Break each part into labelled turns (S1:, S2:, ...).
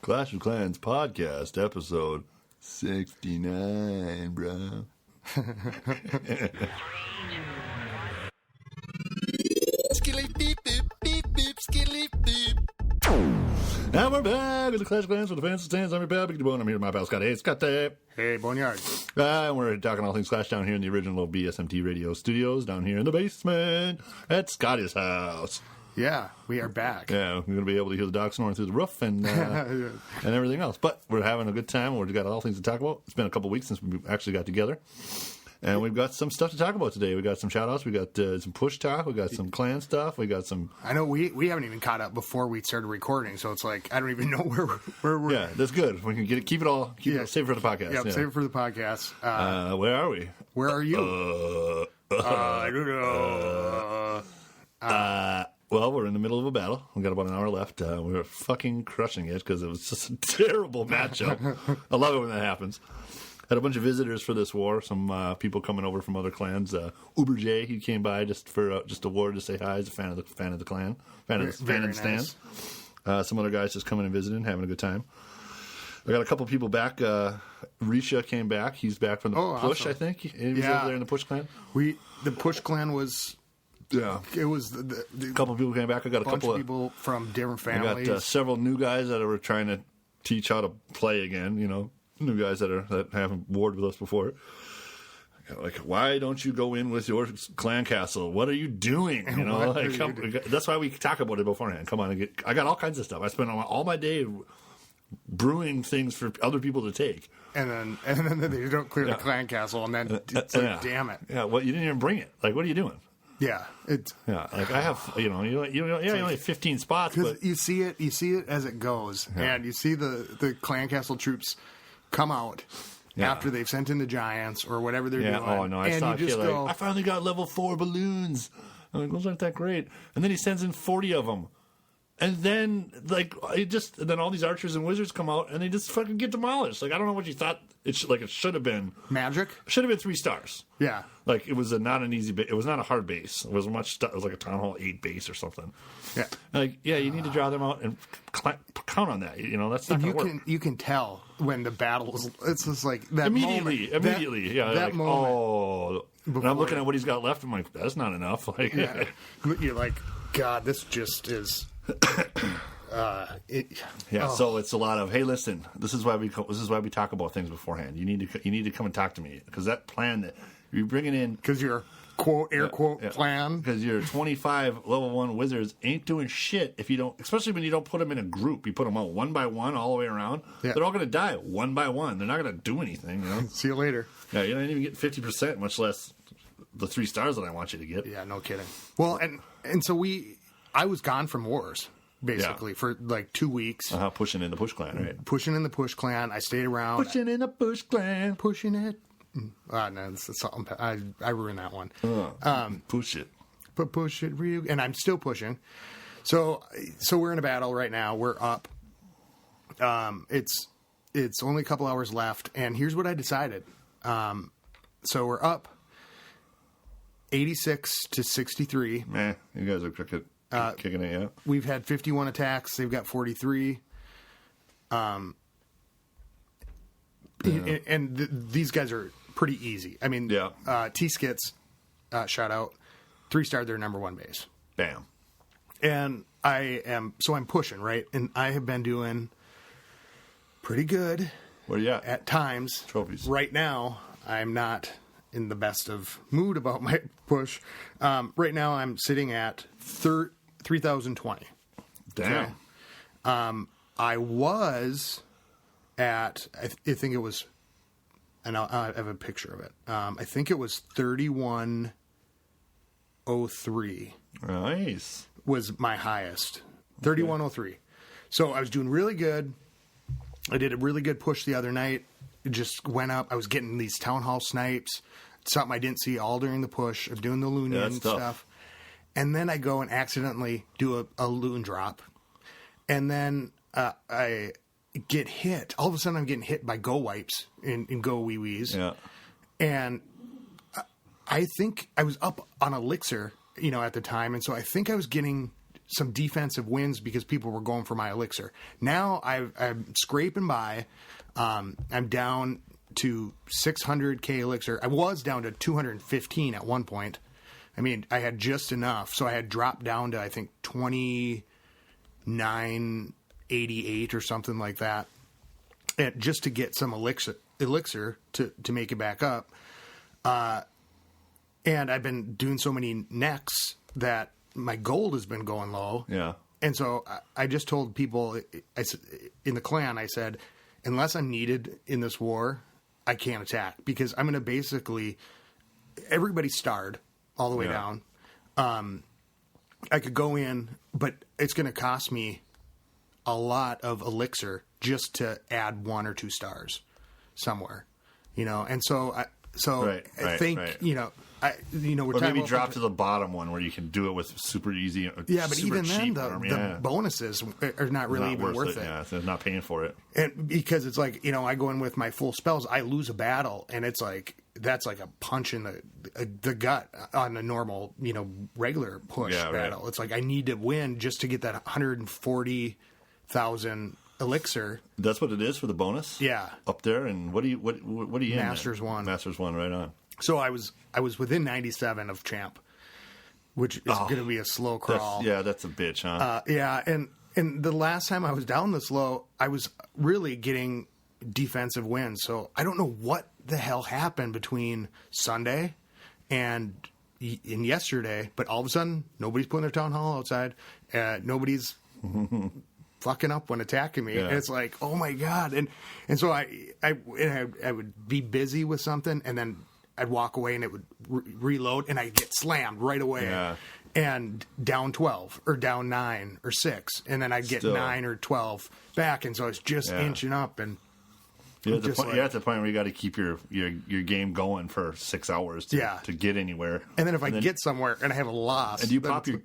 S1: Clash of Clans podcast, episode 69, bro.
S2: Skilly beep beep beep beep skilly beep.
S1: Now we're back with the Clash of Clans with the fans and stands. I'm your pal, Big Bone. I'm here with my pal Scotty. Hey, Scotty.
S3: Hey, Boneyard.
S1: And we're talking all things Clash down here in the original BSMT radio studios, down here in the basement at Scotty's house.
S3: Yeah, we are back.
S1: Yeah, we're going to be able to hear the dog snoring through the roof and everything else. But we're having a good time. We've got all things to talk about. It's been a couple weeks since we actually got together. And we've got some stuff to talk about today. We got some shout-outs. We got some push talk. We got some clan stuff. We got some...
S3: I know we haven't even caught up before we started recording, so it's like I don't even know where we're...
S1: Yeah, that's good. We can get it, keep it all, save it for the podcast.
S3: Yep, save it for the podcast.
S1: Where are we?
S3: Where are you? I don't know.
S1: Well, we're in the middle of a battle. We got about an hour left. We're fucking crushing it because it was just a terrible matchup. I love it when that happens. Had a bunch of visitors for this war. Some people coming over from other clans. Uber J, he came by just for just a war to say hi. He's a fan of the clan, fan of the stand. Nice. Some other guys just coming and visiting, having a good time. I got a couple people back. Risha came back. He's back from the push. Awesome. I think he was over there in the push clan.
S3: The push clan was.
S1: Yeah,
S3: it was
S1: a couple of people came back. I got a couple of
S3: people from different families.
S1: I got several new guys that were trying to teach how to play again. You know, new guys that haven't warred with us before. Like, why don't you go in with your clan castle? What are you doing? You know, that's why we talk about it beforehand. Come on, I got all kinds of stuff. I spent all my day brewing things for other people to take.
S3: And then they don't clear the clan castle, and then it's like, damn it.
S1: Yeah, well, you didn't even bring it. Like, what are you doing?
S3: Yeah,
S1: like I have, you only have 15 spots, but
S3: you see it as it goes, and you see the clan castle troops come out after they've sent in the giants or whatever they're doing.
S1: Oh no, I saw a kid like, I finally got level 4 balloons. I'm like, those aren't that great. And then he sends in 40 of them. And then, then all these archers and wizards come out, and they just fucking get demolished. Like, I don't know what you thought it should have been.
S3: Magic?
S1: Should have been 3 stars.
S3: Yeah.
S1: Like, it was not an easy base. It was not a hard base. It was it was like a Town Hall 8 base or something.
S3: Yeah.
S1: Like, you need to draw them out and count on that. You know, that's not going to work.
S3: You can tell when the battle is, it's just like that
S1: Immediately.
S3: That
S1: like,
S3: moment.
S1: Oh. And I'm looking at what he's got left. I'm like, that's not enough. Like,
S3: you're like, God, this just is...
S1: So it's a lot of, hey, listen, this is why we talk about things beforehand. You need to come and talk to me because that plan that you're bringing in,
S3: because your quote plan,
S1: because your 25 level 1 wizards ain't doing shit if you don't, especially when you don't put them in a group. You put them out one by one all the way around. Yeah. They're all going to die one by one. They're not going to do anything. You know?
S3: See you later.
S1: Yeah, you don't even get 50%, much less the 3 stars that I want you to get.
S3: Yeah, no kidding. Well, and so I was gone from wars, basically, for like 2 weeks.
S1: Pushing in the push clan, right?
S3: Pushing in the push clan. I stayed around.
S1: Pushing in the push clan.
S3: Pushing it. No, I ruined that one.
S1: Push it.
S3: But push it real. And I'm still pushing. So we're in a battle right now. We're up. It's only a couple hours left. And here's what I decided. So we're up 86 to 63.
S1: Man, you guys are kicking it, yeah.
S3: We've had 51 attacks. They've got 43. And these guys are pretty easy. I mean, T-Skits, shout out, 3-star their number 1 base.
S1: Bam.
S3: And I'm pushing, right? And I have been doing pretty good.
S1: Where you at?
S3: Times.
S1: Trophies.
S3: Right now, I'm not in the best of mood about my push. Right now, I'm sitting at 3,020.
S1: Damn.
S3: Okay? I was at, I think it was, and I have a picture of it. I think it was 3103.
S1: Nice.
S3: Was my highest. 3103. So I was doing really good. I did a really good push the other night. It just went up. I was getting these town hall snipes. Something I didn't see all during the push of doing the loon in stuff. And then I go and accidentally do a loon drop. And then I get hit. All of a sudden I'm getting hit by go wipes in go wee wees.
S1: Yeah.
S3: And I think I was up on elixir, at the time. And so I think I was getting some defensive wins because people were going for my elixir. Now I'm scraping by. I'm down to 600K elixir. I was down to 215 at one point. I mean, I had just enough. So I had dropped down to, I think, 2988 or something like that. And just to get some elixir to make it back up. And I've been doing so many necks that my gold has been going low.
S1: Yeah.
S3: And so I just told people in the clan, I said, unless I'm needed in this war, I can't attack because I'm going to basically, everybody's starred all the way down. I could go in, but it's going to cost me a lot of elixir just to add 1 or 2 stars somewhere, and so I think, we're
S1: or maybe drop to the bottom one where you can do it with super easy.
S3: Yeah, but
S1: super
S3: even then,
S1: the
S3: bonuses are not really even worth it.
S1: Yeah, so it's not paying for it.
S3: And because it's like, I go in with my full spells, I lose a battle, and it's like that's like a punch in the gut on a normal, regular push battle. Right. It's like I need to win just to get that 140,000 elixir.
S1: That's what it is for the bonus.
S3: Yeah,
S1: up there. And what are you
S3: Masters
S1: in?
S3: 1.
S1: Masters 1, right on.
S3: So I was within 97 of champ, which is going to be a slow crawl.
S1: That's a bitch, huh?
S3: And the last time I was down this low, I was really getting defensive wins. So I don't know what the hell happened between Sunday and yesterday, but all of a sudden nobody's putting their town hall outside. Nobody's fucking up when attacking me. Yeah. And it's like, oh my God. And so I would be busy with something, and then I'd walk away and it would reload, and I'd get slammed right away. Yeah. And down 12 or down 9 or 6. And then I'd get 9 or 12 back. And so it's just inching up. And
S1: you're at the point where you got to keep your game going for 6 hours to get anywhere.
S3: And then if I get somewhere and I have a loss.
S1: And do you pop your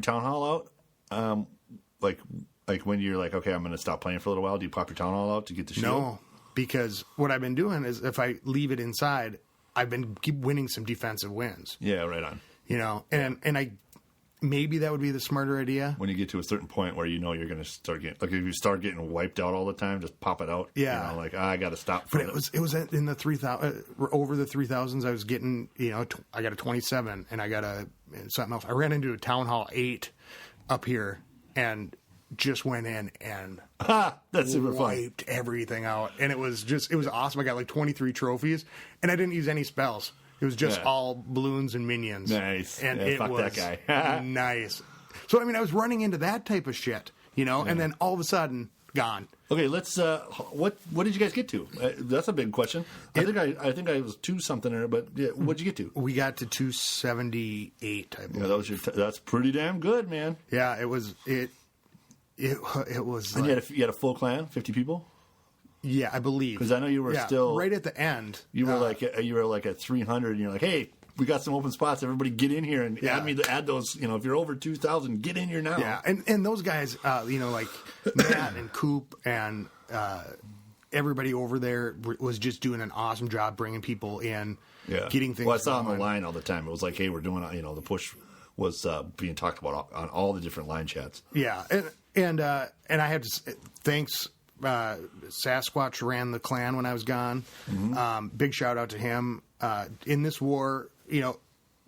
S1: town hall out? Like when you're like, okay, I'm going to stop playing for a little while. Do you pop your town hall out to get the shield?
S3: No, because what I've been doing is if I leave it inside, I've been keep winning some defensive wins.
S1: Yeah, right on.
S3: And I maybe that would be the smarter idea.
S1: When you get to a certain point where you're going to start getting, like if you start getting wiped out all the time, just pop it out.
S3: Yeah.
S1: I got to stop.
S3: But it was in the 3,000, over the 3,000s. I was getting, I got a 27 and I got something else. I ran into a Town Hall 8 up here and just went in and
S1: that's super
S3: wiped everything out. And it was awesome. I got like 23 trophies and I didn't use any spells. It was just all balloons and minions.
S1: Nice.
S3: And
S1: fuck
S3: was
S1: that guy.
S3: nice. So, I mean, I was running into that type of shit, and then all of a sudden, gone.
S1: Okay, let's, what did you guys get to? That's a big question. I think I was 2 something there, but what'd you get to?
S3: We got to 278, I believe.
S1: Yeah, that's pretty damn good, man.
S3: Yeah, it was, it was.
S1: And
S3: like,
S1: you had a full clan, 50 people?
S3: Yeah, I believe.
S1: Because I know you were still
S3: right at the end.
S1: You were like at 300, and you're like, hey, we got some open spots. Everybody get in here and add those. If you're over 2,000, get in here now.
S3: Yeah, and those guys, like Matt and Coop and everybody over there was just doing an awesome job bringing people in, getting things.
S1: Well, I saw on the line all the time. It was like, hey, we're doing. The push was being talked about on all the different line chats.
S3: Yeah, and I had to thanks. Sasquatch ran the clan when I was gone. Mm-hmm. Big shout out to him. In this war,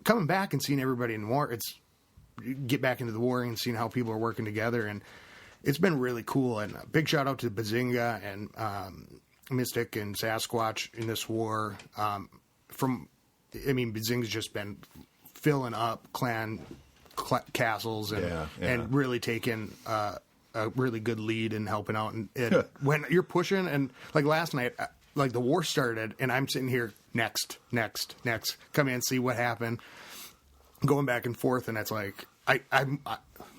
S3: coming back and seeing everybody in the war, it's get back into the war and seeing how people are working together, and it's been really cool. And big shout out to Bazinga and Mystic and Sasquatch in this war. Bazinga's just been filling up clan castles and really taking a really good lead in helping out. And when you're pushing, and like last night, like the war started, and I'm sitting here next, come in, see what happened, going back and forth, and it's like I'm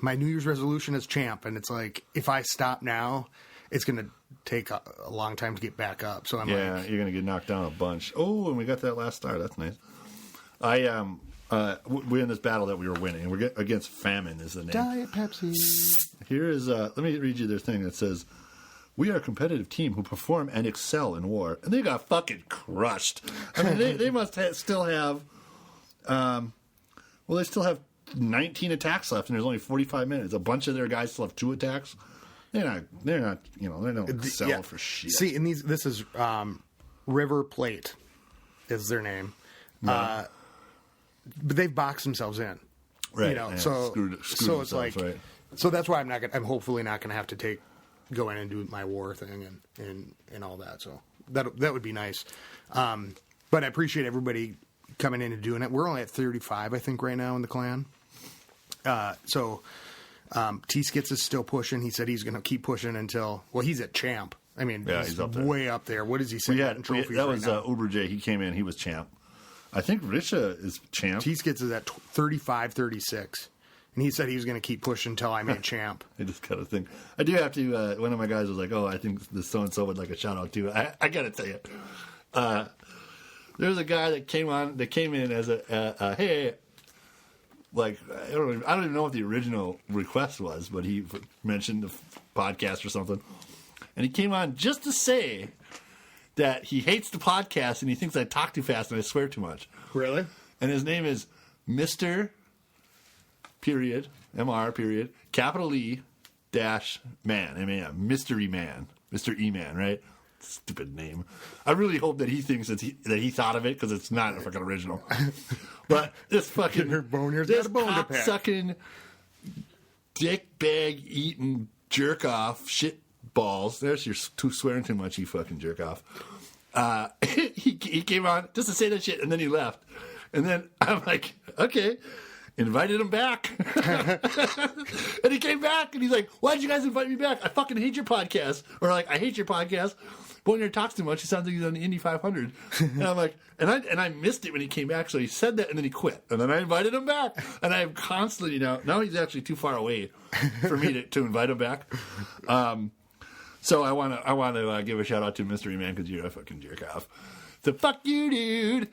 S3: my New Year's resolution is champ, and it's like if I stop now, it's gonna take a long time to get back up. So you're
S1: gonna get knocked down a bunch. Oh, and we got that last star. That's nice. We're in this battle that we were winning. We're against Famine is the name.
S3: Diet Pepsi.
S1: Here is, let me read you their thing that says, we are a competitive team who perform and excel in war. And they got fucking crushed. I mean, they must still have, they still have 19 attacks left, and there's only 45 minutes. A bunch of their guys still have 2 attacks. They're not. They don't sell for shit.
S3: See, and this is River Plate is their name.
S1: No.
S3: But they've boxed themselves in.
S1: Right.
S3: So
S1: screwed
S3: it's like,
S1: right.
S3: so that's why I'm hopefully not going to have to go in and do my war thing and all that. So that would be nice. But I appreciate everybody coming in and doing it. We're only at 35, I think, right now in the clan. T-Skits is still pushing. He said he's going to keep pushing until, he's at champ. I mean, he's up there. Way up there. What does he say?
S1: That was Uber J. He came in. He was champ. I think Risha is champ.
S3: T-Skits is at 35, 36. And he said he was going to keep pushing until I made champ.
S1: I just kind of think. I do have to, one of my guys was like, I think this so-and-so would like a shout-out too. I got to tell you. There's a guy that came in as a hey, like, I don't even know what the original request was, but he mentioned the podcast or something. And he came on just to say that he hates the podcast and he thinks I talk too fast and I swear too much.
S3: Really?
S1: And his name is Mr. Period, M-R period, capital E dash man, M-A-M, Mystery Man, Mr. E-Man, right? Stupid name. I really hope that he thinks that he thought of it because it's not a fucking original. But this fucking
S3: this
S1: cock-sucking, dick bag eating jerk off shit balls. There's your swearing too much. You fucking jerk off. He came on just to say that shit, and then he left. And then I'm like, okay. Invited him back. And he came back, and he's like, why'd you guys invite me back? I fucking hate your podcast. Or like, I hate your podcast. Boneyard talks too much. He sounds like he's on the Indy 500. And I'm like, and I missed it when he came back, so he said that, and then he quit. And then I invited him back. And I'm constantly, now he's actually too far away for me to invite him back. So I want to give a shout out to Mystery Man because you're a fucking jerk off. So fuck you, dude.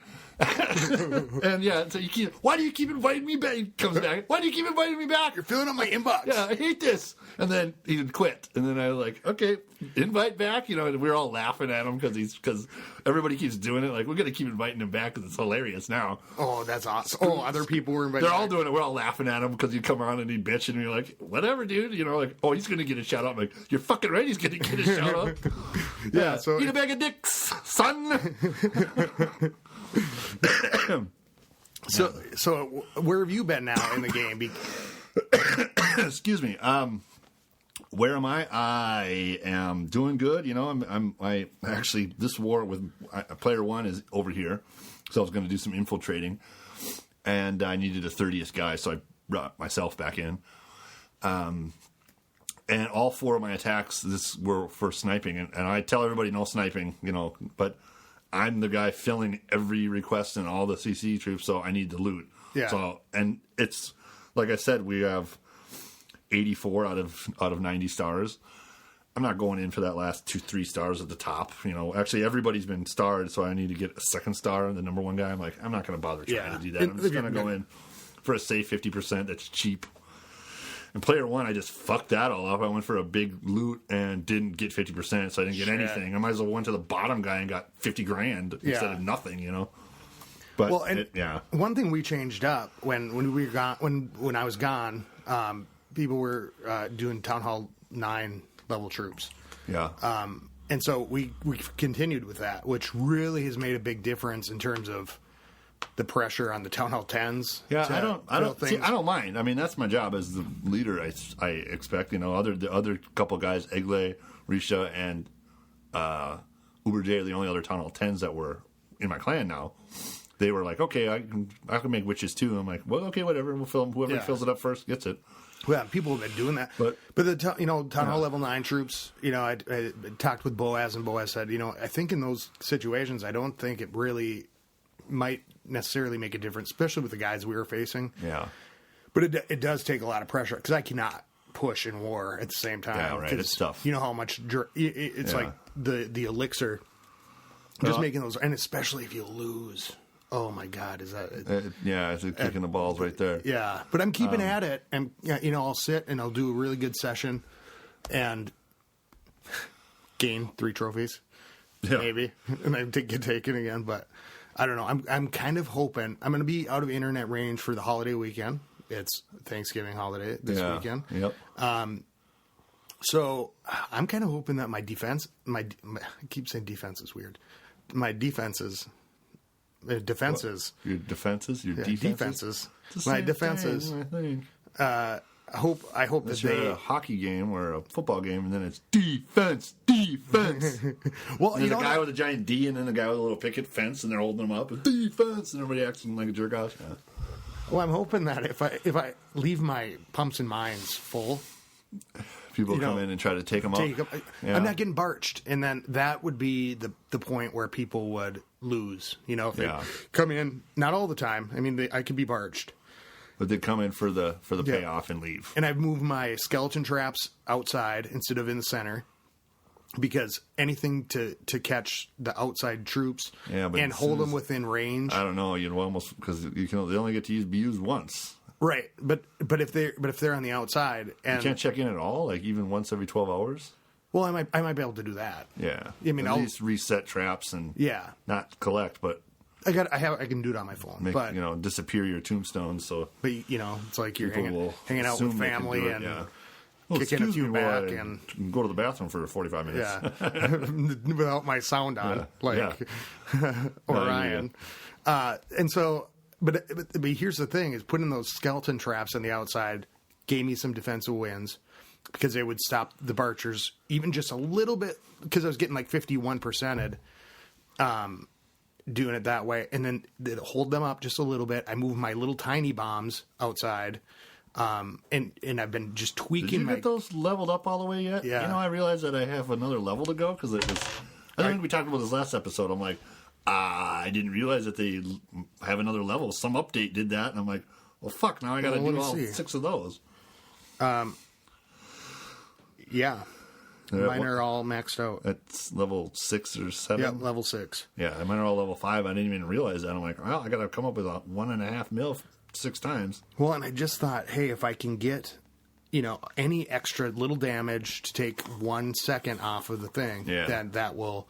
S1: And yeah, so why do you keep inviting me back? He comes back. Why do you keep inviting me back?
S3: You're filling up my inbox.
S1: Yeah, I hate this. And then he quit. And then I was like, okay, invite back. And we were all laughing at him because everybody keeps doing it. Like, we're going to keep inviting him back because it's hilarious now.
S3: Oh, that's awesome. Oh, other people were invited.
S1: They're all doing it. We're all laughing at him because you come on and he bitch and you're like, whatever, dude. Like, oh, he's going to get a shout out. I'm like, you're fucking right. He's going to get a shout out. Yeah, so eat a bag of dicks, son.
S3: So where have you been now in the game?
S1: Excuse me. Where am I? I am doing good. I actually, this war with player 1 is over here, so I was going to do some infiltrating, and I needed a 30th guy, so I brought myself back in. And all 4 of my attacks were for sniping, and I tell everybody no sniping, but I'm the guy filling every request in all the CC troops, so I need the loot.
S3: Yeah.
S1: So, and it's like I said, we have 84 out of 90 stars. I'm not going in for that last 2-3 stars at the top. Actually everybody's been starred, so I need to get a 2nd star and the number 1 guy. I'm like, I'm not going to bother trying to do that. I'm just going to go in for a safe 50% that's cheap. And player 1, I just fucked that all up. I went for a big loot and didn't get 50%, so I didn't get anything. I might as well went to the bottom guy and got 50 grand instead of nothing, But
S3: one thing we changed up when we were gone, when I was gone, people were doing Town Hall 9 level troops.
S1: Yeah.
S3: And so we continued with that, which really has made a big difference in terms of the pressure on the Town Hall 10s.
S1: Yeah, I don't mind. I mean, that's my job as the leader. I expect the other couple guys, Egle, Risha, and Uber J are the only other Town Hall 10s that were in my clan now. They were like, okay, I can make witches too. I'm like, well, okay, whatever. We'll fill them. Whoever fills it up first gets it.
S3: Yeah, people have been doing that. But the Town Hall level 9 troops, I talked with Boaz, and Boaz said, I think in those situations, I don't think it really might necessarily make a difference, especially with the guys we were facing.
S1: Yeah.
S3: But it does take a lot of pressure because I cannot push in war at the same time.
S1: Yeah, right. It's tough.
S3: You know how much it's like the elixir. Just making those, and especially if you lose. Oh my God, is that?
S1: It's a kick in the balls right there.
S3: Yeah, but I'm keeping at it, and I'll sit and I'll do a really good session, and gain 3 trophies, maybe, and I get taken again. But I don't know. I'm kind of hoping I'm going to be out of internet range for the holiday weekend. it's Thanksgiving holiday this weekend.
S1: Yep.
S3: So I'm kind of hoping that my defense, I keep saying defense is weird. My defenses.
S1: Your defenses? Your
S3: Defenses. My defenses.
S1: Thing, I think.
S3: I hope
S1: Unless
S3: that
S1: you're at a hockey game or a football game, and then it's defense.
S3: Well,
S1: and there's a guy with a giant D, and then the guy with a little picket fence, and they're holding him up. Defense, and everybody acting like a jerk off. Yeah.
S3: Well, I'm hoping that if I leave my pumps and mines full,
S1: people come in and try to take them out. Yeah.
S3: I'm not getting barched, and then that would be the point where people would lose. If they come in, not all the time. I mean, I could be barched.
S1: But they come in for the payoff and leave.
S3: And I've moved my skeleton traps outside instead of in the center because anything to catch the outside troops and hold them within range.
S1: I don't know. You'd almost because they only get to be used once.
S3: Right, but if they're on the outside and
S1: you can't check in at all, like even once every 12 hours.
S3: Well, I might be able to do that.
S1: Yeah,
S3: I mean,
S1: at least reset traps and not collect, but. I
S3: can do it on my phone, but
S1: disappear your tombstones. So,
S3: but it's like you're hanging out with family and
S1: Well,
S3: kicking a few back
S1: I
S3: and
S1: go to the bathroom for 45 minutes.
S3: Yeah, without my sound on, Orion. And so, but here's the thing: is putting those skeleton traps on the outside gave me some defensive wins because they would stop the barchers even just a little bit because I was getting like 51%ed. Doing it that way, and then they'd hold them up just a little bit. I moved my little tiny bombs outside, and I've been just tweaking.
S1: Did you get those leveled up all the way yet?
S3: Yeah.
S1: I realized that I have another level to go because it was. I think we talked about this last episode. I'm like, I didn't realize that they have another level. Some update did that, and I'm like, well, fuck. Now I got to do all 6 of those.
S3: Yeah. Mine are all maxed out.
S1: It's level 6 or 7?
S3: Yeah, level 6.
S1: Yeah, mine are all level 5. I didn't even realize that. I'm like, well, I got to come up with a 1.5 mil 6 times.
S3: Well, and I just thought, hey, if I can get, any extra little damage to take 1 second off of the thing, then that will,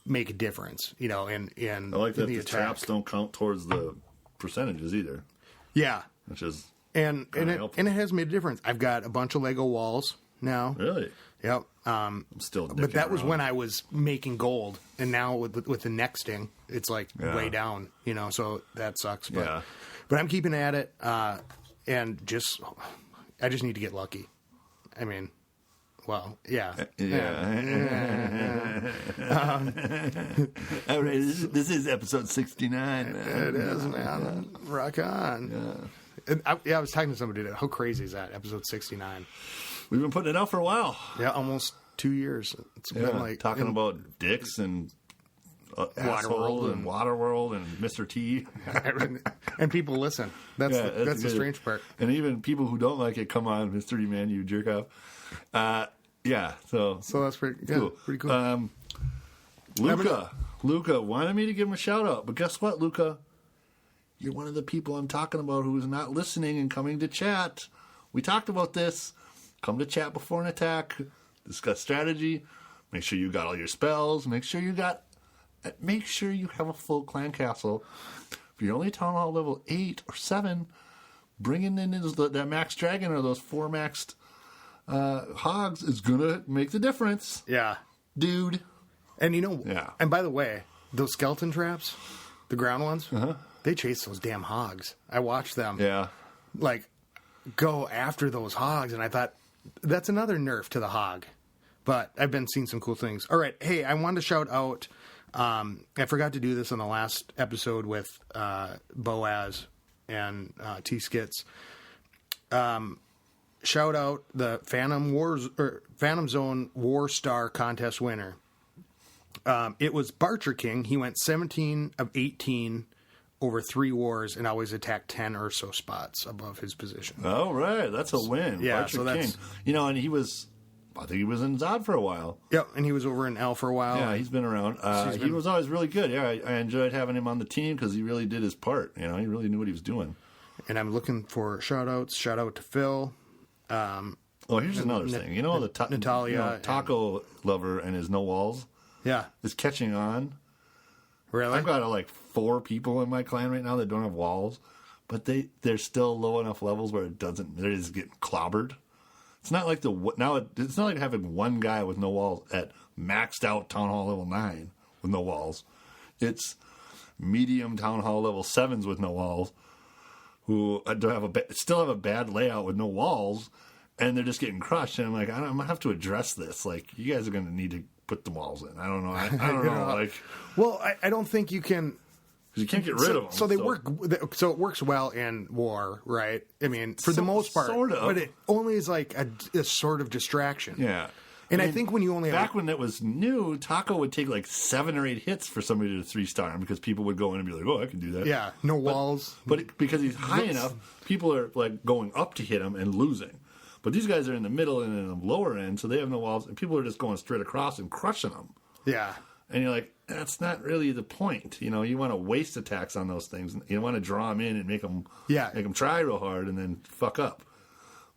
S3: make a difference, in
S1: I like that the
S3: attack.
S1: traps don't count towards the percentages either.
S3: Yeah.
S1: Which is
S3: and it has made a difference. I've got a bunch of Lego walls now.
S1: Really?
S3: Yep.
S1: I'm still
S3: but that was when I was making gold, and now with the nexting, it's like way down, so that sucks. But I'm keeping at it, and I just need to get lucky. I mean, well, yeah.
S1: All right, this is episode 69.
S3: It is, man. Rock on. Yeah. And I was talking to somebody today. How crazy is that? Episode 69.
S1: We've been putting it out for a while.
S3: Yeah, almost 2 years. It's been like
S1: talking about dicks and Waterworld and Mr. T.
S3: And people listen. That's the strange part.
S1: And even people who don't like it, come on, Mr. T, man, you jerk off. So
S3: that's pretty cool. Pretty cool.
S1: Luca wanted me to give him a shout out, but guess what, Luca? You're one of the people I'm talking about who's not listening and coming to chat. We talked about this. Come to chat before an attack. Discuss strategy. Make sure you got all your spells. Make sure you have a full clan castle. If you're only town hall level 8 or 7, bringing in that max dragon or those 4 maxed hogs is gonna make the difference.
S3: Yeah,
S1: dude.
S3: And and by the way, those skeleton traps, the ground ones, they chase those damn hogs. I watched them.
S1: Yeah,
S3: go after those hogs, and I thought, that's another nerf to the hog. But I've been seeing some cool things. All right. Hey, I wanted to shout out, I forgot to do this on the last episode with Boaz and T-Skits. Shout out the Phantom Zone War Star contest winner. It was Barcher King. He went 17 of 18 over 3 wars and always attacked 10 or so spots above his position.
S1: Oh, right. That's a win.
S3: Yeah,
S1: Barcher
S3: so that's...
S1: King. And I think he was in Zod for a while.
S3: Yeah, and he was over in L for a while.
S1: Yeah, he's been around. He was always really good. Yeah, I enjoyed having him on the team because he really did his part. He really knew what he was doing. And
S3: I'm looking for shout-outs. Shout-out to Phil.
S1: Here's another thing.
S3: Natalia.
S1: Taco Lover and his No Walls is catching on.
S3: Really?
S1: I've got 4 people in my clan right now that don't have walls, but they're still low enough levels where they're just getting clobbered. It's not like it's not like having one guy with no walls at maxed out Town Hall level 9 with no walls. It's medium Town Hall level 7s with no walls who still have a bad layout with no walls, and they're just getting crushed. And I'm like, I'm going to have to address this. Like, you guys are going to need to put the walls in. I don't know. I don't know. Like,
S3: well, I don't think you can...
S1: You can't get rid of them.
S3: So they work. So it works well in war, right? I mean, for the most part,
S1: sort of.
S3: But it only is like a sort of distraction.
S1: Yeah.
S3: And I think when you only
S1: back when it was new, Taco would take like 7 or 8 hits for somebody to 3-star him because people would go in and be like, "Oh, I can do that."
S3: Yeah, no walls.
S1: But because he's high enough, people are like going up to hit him and losing. But these guys are in the middle and in the lower end, so they have no walls, and people are just going straight across and crushing them.
S3: Yeah.
S1: And you're like, that's not really the point. You know, you want to waste attacks on those things. You want to draw them in and make them try real hard and then fuck up.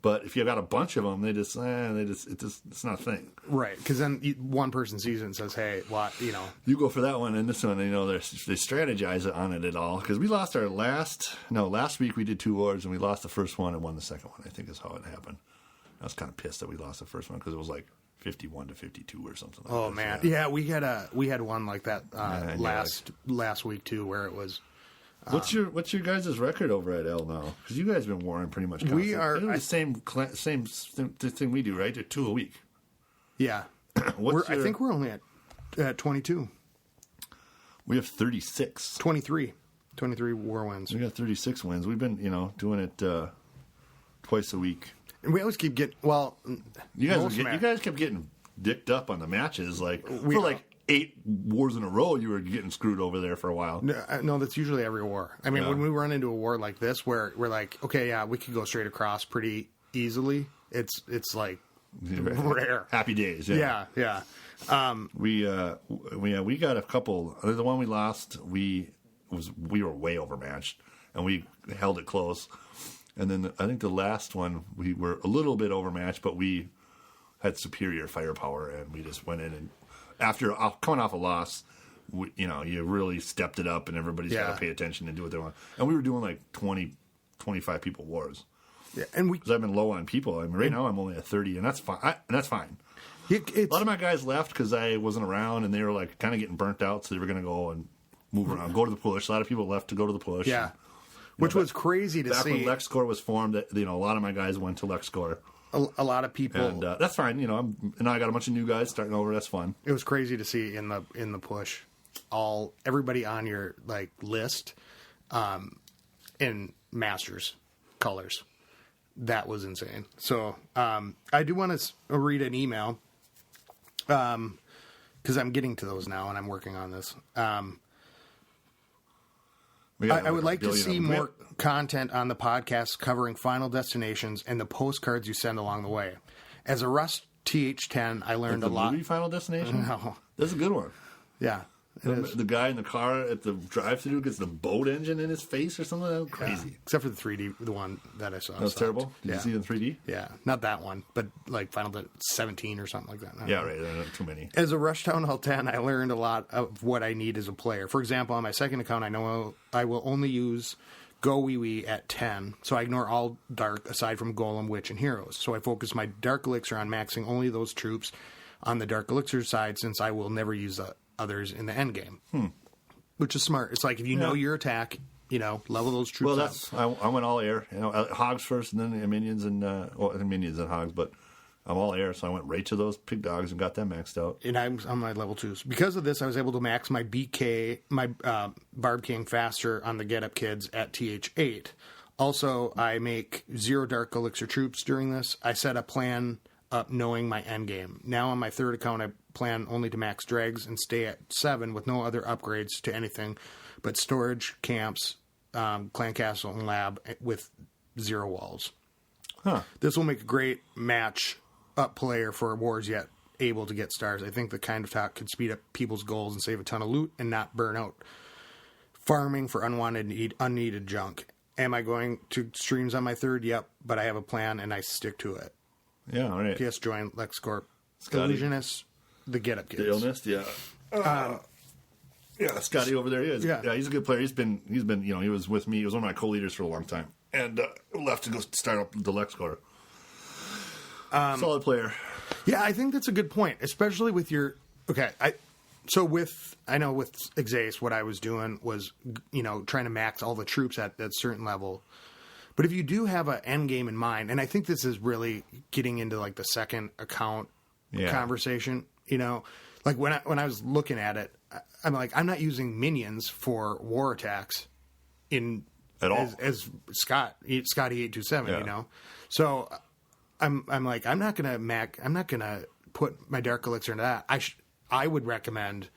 S1: But if you got a bunch of them, it's not a thing.
S3: Right, because then one person sees it and says, hey, what, you know.
S1: You go for that one, and this one, you know, they strategize on it at all. Because we lost our last week we did 2 wars, and we lost the first one and won the second one, I think is how it happened. I was kind of pissed that we lost the first one because it was like 51-52 or something like that.
S3: Oh, man. Yeah, we had one like that last week, too, where it was...
S1: What's your guys' record over at L now? Because you guys have been warring pretty much constantly.
S3: We are...
S1: the same thing we do, right? They're 2 a week.
S3: Yeah. I think we're only at 22.
S1: We have 36.
S3: 23 war wins.
S1: We got 36 wins. We've been, doing it twice a week.
S3: And we always keep getting... Well,
S1: you guys kept getting dicked up on the matches. Like, for 8 wars in a row, you were getting screwed over there for a while.
S3: No, that's usually every war. I mean, when we run into a war like this, where we're like, okay, yeah, we could go straight across pretty easily. It's like rare.
S1: Happy days. Yeah. We got a couple. The one we lost, we were way overmatched, and we held it close. And then I think the last one we were a little bit overmatched, but we had superior firepower, and we just went in and. After coming off a loss, you really stepped it up, and everybody's got to pay attention and do what they want. And we were doing like 20, 25 people wars. Yeah, and because I've been low on people. I mean, right now I'm only at 30, and that's fine. A lot of my guys left because I wasn't around, and they were like kind of getting burnt out, so they were going to go and move around, go to the push. A lot of people left to go to the push.
S3: Yeah, which was crazy to see.
S1: Back when LexCorp was formed, a lot of my guys went to LexCorp.
S3: A lot of people,
S1: and that's fine. And I got a bunch of new guys starting over. That's fun.
S3: It was crazy to see in the push, everybody on your list, in Masters colors. That was insane. So I do want to read an email, because I'm getting to those now and I'm working on this. I would like to see more content on the podcast covering Final Destinations and the postcards you send along the way. As a Rust TH10, I learned a lot.
S1: Movie Final Destination?
S3: No.
S1: That's a good one.
S3: Yeah.
S1: The guy in the car at the drive-thru gets the boat engine in his face or something. That was crazy.
S3: Yeah. Except for the 3D, the one that I saw.
S1: That was terrible? Did you see it in 3D?
S3: Yeah. Not that one, but like Final 17 or something like that.
S1: Yeah, right. There are too many.
S3: As a Rushtown L10, I learned a lot of what I need as a player. For example, on my second account, I know I will only use Go Wee Wee at 10, so I ignore all Dark aside from Golem, Witch, and Heroes. So I focus my Dark Elixir on maxing only those troops on the Dark Elixir side, since I will never use the others in the end game. Which is smart. It's like if you know your attack, level those troops up.
S1: I went all air. Hogs first, and then minions and minions and hogs, but I'm all air, so I went right to those pig dogs and got them maxed out.
S3: And I'm on my level 2s. Because of this, I was able to max my BK, my Barb King faster on the Get Up Kids at TH8. Also, I make 0 Dark Elixir troops during this. I set a plan up knowing my end game. Now on my third account, I plan only to max dregs and stay at 7 with no other upgrades to anything but storage, camps, clan castle, and lab with 0 walls. This will make a great match up player for wars yet able to get stars. I think the kind of talk could speed up people's goals and save a ton of loot and not burn out farming for unneeded junk. Am I going to streams on my third? Yep, but I have a plan and I stick to it.
S1: Yeah, all right.
S3: PS join, LexCorp,
S1: Scotty.
S3: Illusionist, the Get Up Kids.
S1: The Illness, yeah. Yeah, Scotty over there.
S3: Yeah.
S1: He's a good player. He's been. He was with me. He was one of my co-leaders for a long time, and left to go start up the Lexcore. Solid player.
S3: Yeah, I think that's a good point, especially with your. Okay, I know with Exace, what I was doing was trying to max all the troops at that certain level. But if you do have an end game in mind, and I think this is really getting into like the second account conversation, like when I was looking at it, I'm like, I'm not using minions for war attacks
S1: at all
S3: as Scotty 827, So I'm like, I'm not gonna put my Dark Elixir into that. I would recommend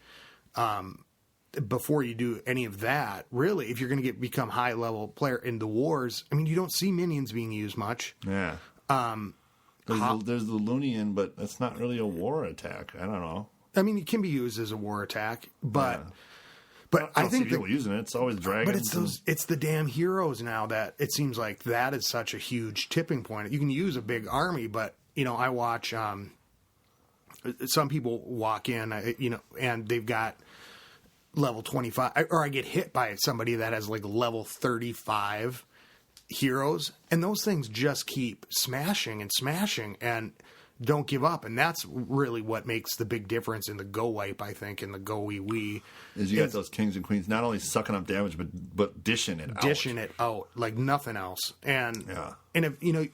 S3: before you do any of that, really, if you're going to become high level player in the wars. I mean, you don't see minions being used much.
S1: Yeah. There's the Lunian, but that's not really a war attack. I don't know.
S3: I mean, it can be used as a war attack, but
S1: I think people using it. It's always dragons.
S3: But it's the damn heroes now that it seems like that is such a huge tipping point. You can use a big army, but I watch some people walk in, and they've got level 25, or I get hit by somebody that has like level 35 heroes, and those things just keep smashing and don't give up. And that's really what makes the big difference in the Go Wipe, I think, in the Go Wee.
S1: Is you got those kings and queens not only sucking up damage, but dishing it out
S3: like nothing else. And if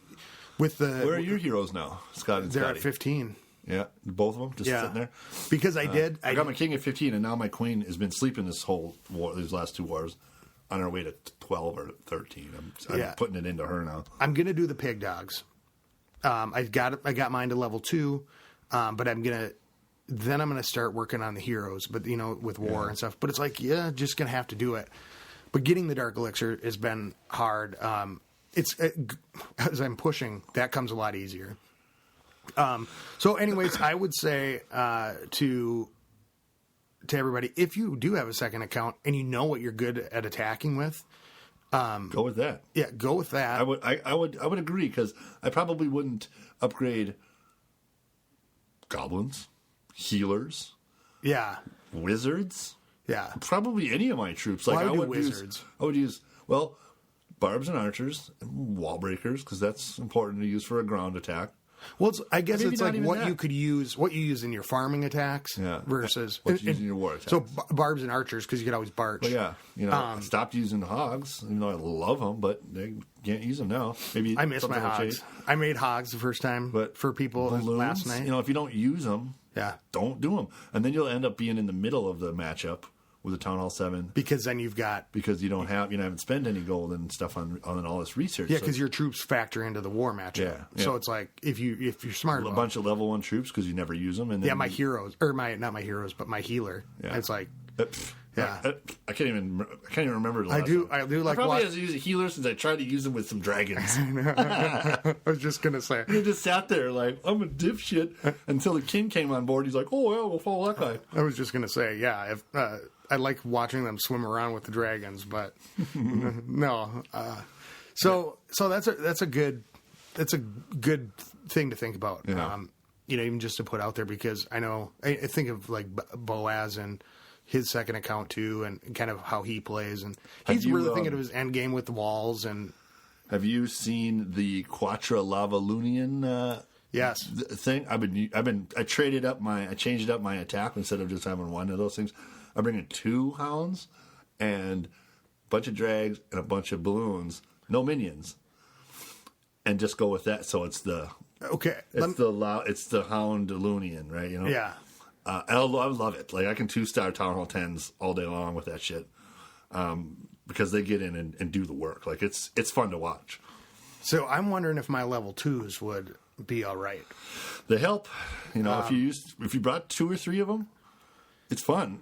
S3: with the
S1: where are your heroes now, Scott and
S3: they're
S1: Scotty?
S3: at 15.
S1: Yeah, both of them just sitting there.
S3: Because I
S1: got my king at 15, and now my queen has been sleeping this whole war, these last two wars, on her way to 12 or 13. I'm putting it into her now.
S3: I'm gonna do the pig dogs. I got mine to level 2, but I'm gonna start working on the heroes. But with war and stuff. But it's like just gonna have to do it. But getting the Dark Elixir has been hard. As I'm pushing, that comes a lot easier. So anyways, I would say to everybody, if you do have a second account and you know what you're good at attacking with,
S1: go with that.
S3: Yeah, go with that.
S1: I would agree, because I probably wouldn't upgrade goblins, healers, wizards, probably any of my troops. Like
S3: I would do wizards.
S1: I would use barbs and archers, and wall breakers, because that's important to use for a ground attack.
S3: Well, I guess
S1: Maybe
S3: it's like what
S1: that.
S3: you could use, what you use in your farming attacks versus
S1: what you use in your war attacks.
S3: So barbs and archers, because you could always barch.
S1: Well, I stopped using hogs, even though I love them, but they can't use them now. Maybe
S3: I miss my hogs. I made hogs the first time, but for people
S1: balloons,
S3: last night.
S1: If you don't use them, don't do them, and then you'll end up being in the middle of the matchup with the Town Hall 7.
S3: Because then you haven't
S1: spent any gold and stuff on all this research.
S3: Yeah, because your troops factor into the war matchup. Yeah. So it's like if you're smart,
S1: a bunch of level 1 troops because you never use them. And then
S3: my heroes, or not my heroes, but my healer. Yeah. It's like
S1: I can't even remember.
S3: I do like.
S1: I probably have to use a healer since I tried to use them with some dragons.
S3: I was just gonna say.
S1: He just sat there like, I'm a dipshit, until the king came on board. He's like, oh well, we'll follow that guy.
S3: I was just gonna say, if I like watching them swim around with the dragons, but no. So that's a good thing to think about.
S1: Yeah.
S3: Even just to put out there, because I think of like Boaz and his second account too, and kind of how he plays, and he's really thinking of his end game with the walls. And
S1: have you seen the Quattro Lava Lunian?
S3: Yes.
S1: Thing I changed up my attack instead of just having one of those things. I'm bringing 2 hounds and a bunch of drags and a bunch of balloons, no minions, and just go with that. So it's the hound Lunian, right?
S3: Yeah.
S1: I love it. Like I can 2-star Town Hall 10s all day long with that shit, because they get in and do the work. Like it's fun to watch.
S3: So I'm wondering if my level 2s would be all right.
S1: They help. If you brought 2 or 3 of them, it's fun.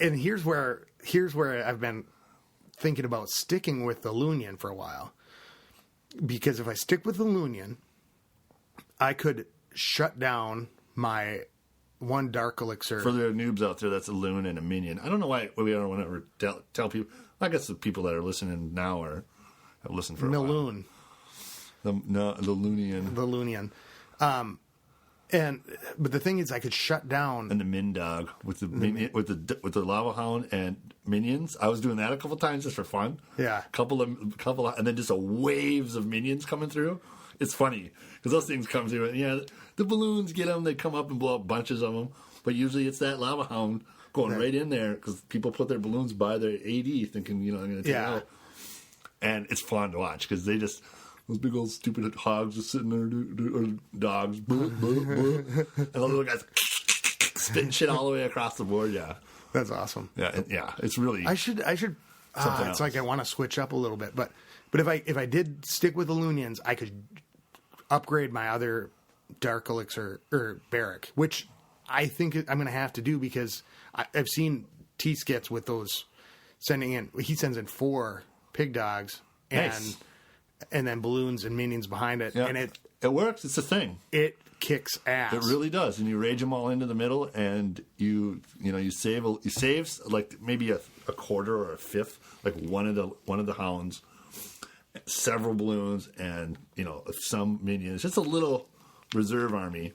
S3: And here's where I've been thinking about sticking with the Lunian for a while, because if I stick with the Lunian, I could shut down my 1 Dark Elixir.
S1: For the noobs out there, that's a loon and a minion. I don't know why we don't want to tell people. I guess the people that are listening now have listened for a while.
S3: Loon.
S1: The Lunian.
S3: The Lunian. But the thing is, I could shut down.
S1: And the Min Dog with the with the Lava Hound and minions. I was doing that a couple times just for fun.
S3: Yeah.
S1: Couple of, and then just a waves of minions coming through. It's funny because those things come through. And the balloons get them. They come up and blow up bunches of them. But usually it's that Lava Hound going right in there because people put their balloons by their AD thinking, I'm going to take it out. And it's fun to watch because they just, those big old stupid hogs just sitting there, or dogs, and the little guys spitting shit all the way across the board. Yeah.
S3: That's awesome.
S1: Yeah. It's really.
S3: I should. It's like I want to switch up a little bit, but if I did stick with the Loonians, I could upgrade my other Dark Elixir or Barrack, which I think I'm going to have to do because I've seen T-Skits with those sending in. He sends in 4 pig dogs and then balloons and minions behind it, and
S1: it works. It's a thing.
S3: It kicks ass.
S1: It really does, and you rage them all into the middle, and you save like maybe a quarter or a fifth, like one of the hounds, several balloons, and some minions. Just a little reserve army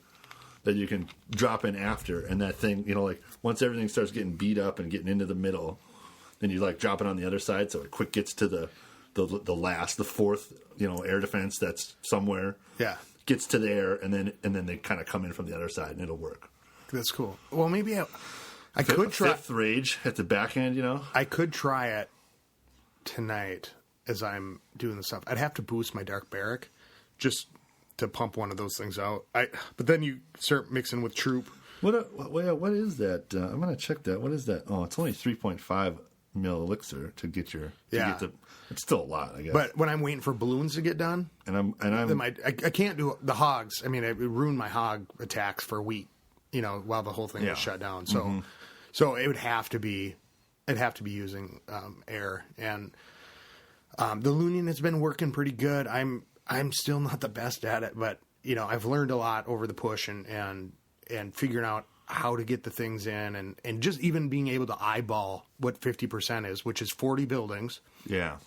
S1: that you can drop in after, and that thing, like once everything starts getting beat up and getting into the middle, then you like drop it on the other side, so it quick gets to the fourth, air defense that's somewhere.
S3: Yeah.
S1: Gets to there, and then they kind of come in from the other side, and it'll work.
S3: That's cool. Well, maybe I could try
S1: fifth rage at the back end.
S3: I could try it tonight as I'm doing the stuff. I'd have to boost my Dark Barrack just to pump one of those things out. But then you start mixing with Troop.
S1: What is that? I'm gonna check that. What is that? Oh, it's only 3.5 mil elixir to get your. It's still a lot, I guess.
S3: But when I'm waiting for balloons to get done, I can't do the hogs. I mean, it ruined my hog attacks for a week, while the whole thing was shut down. So, so it would have to be, using air, and the Loonian has been working pretty good. I'm still not the best at it, but I've learned a lot over the push and figuring out how to get the things in, and just even being able to eyeball what 50% is, which is 40 buildings.
S1: Yeah.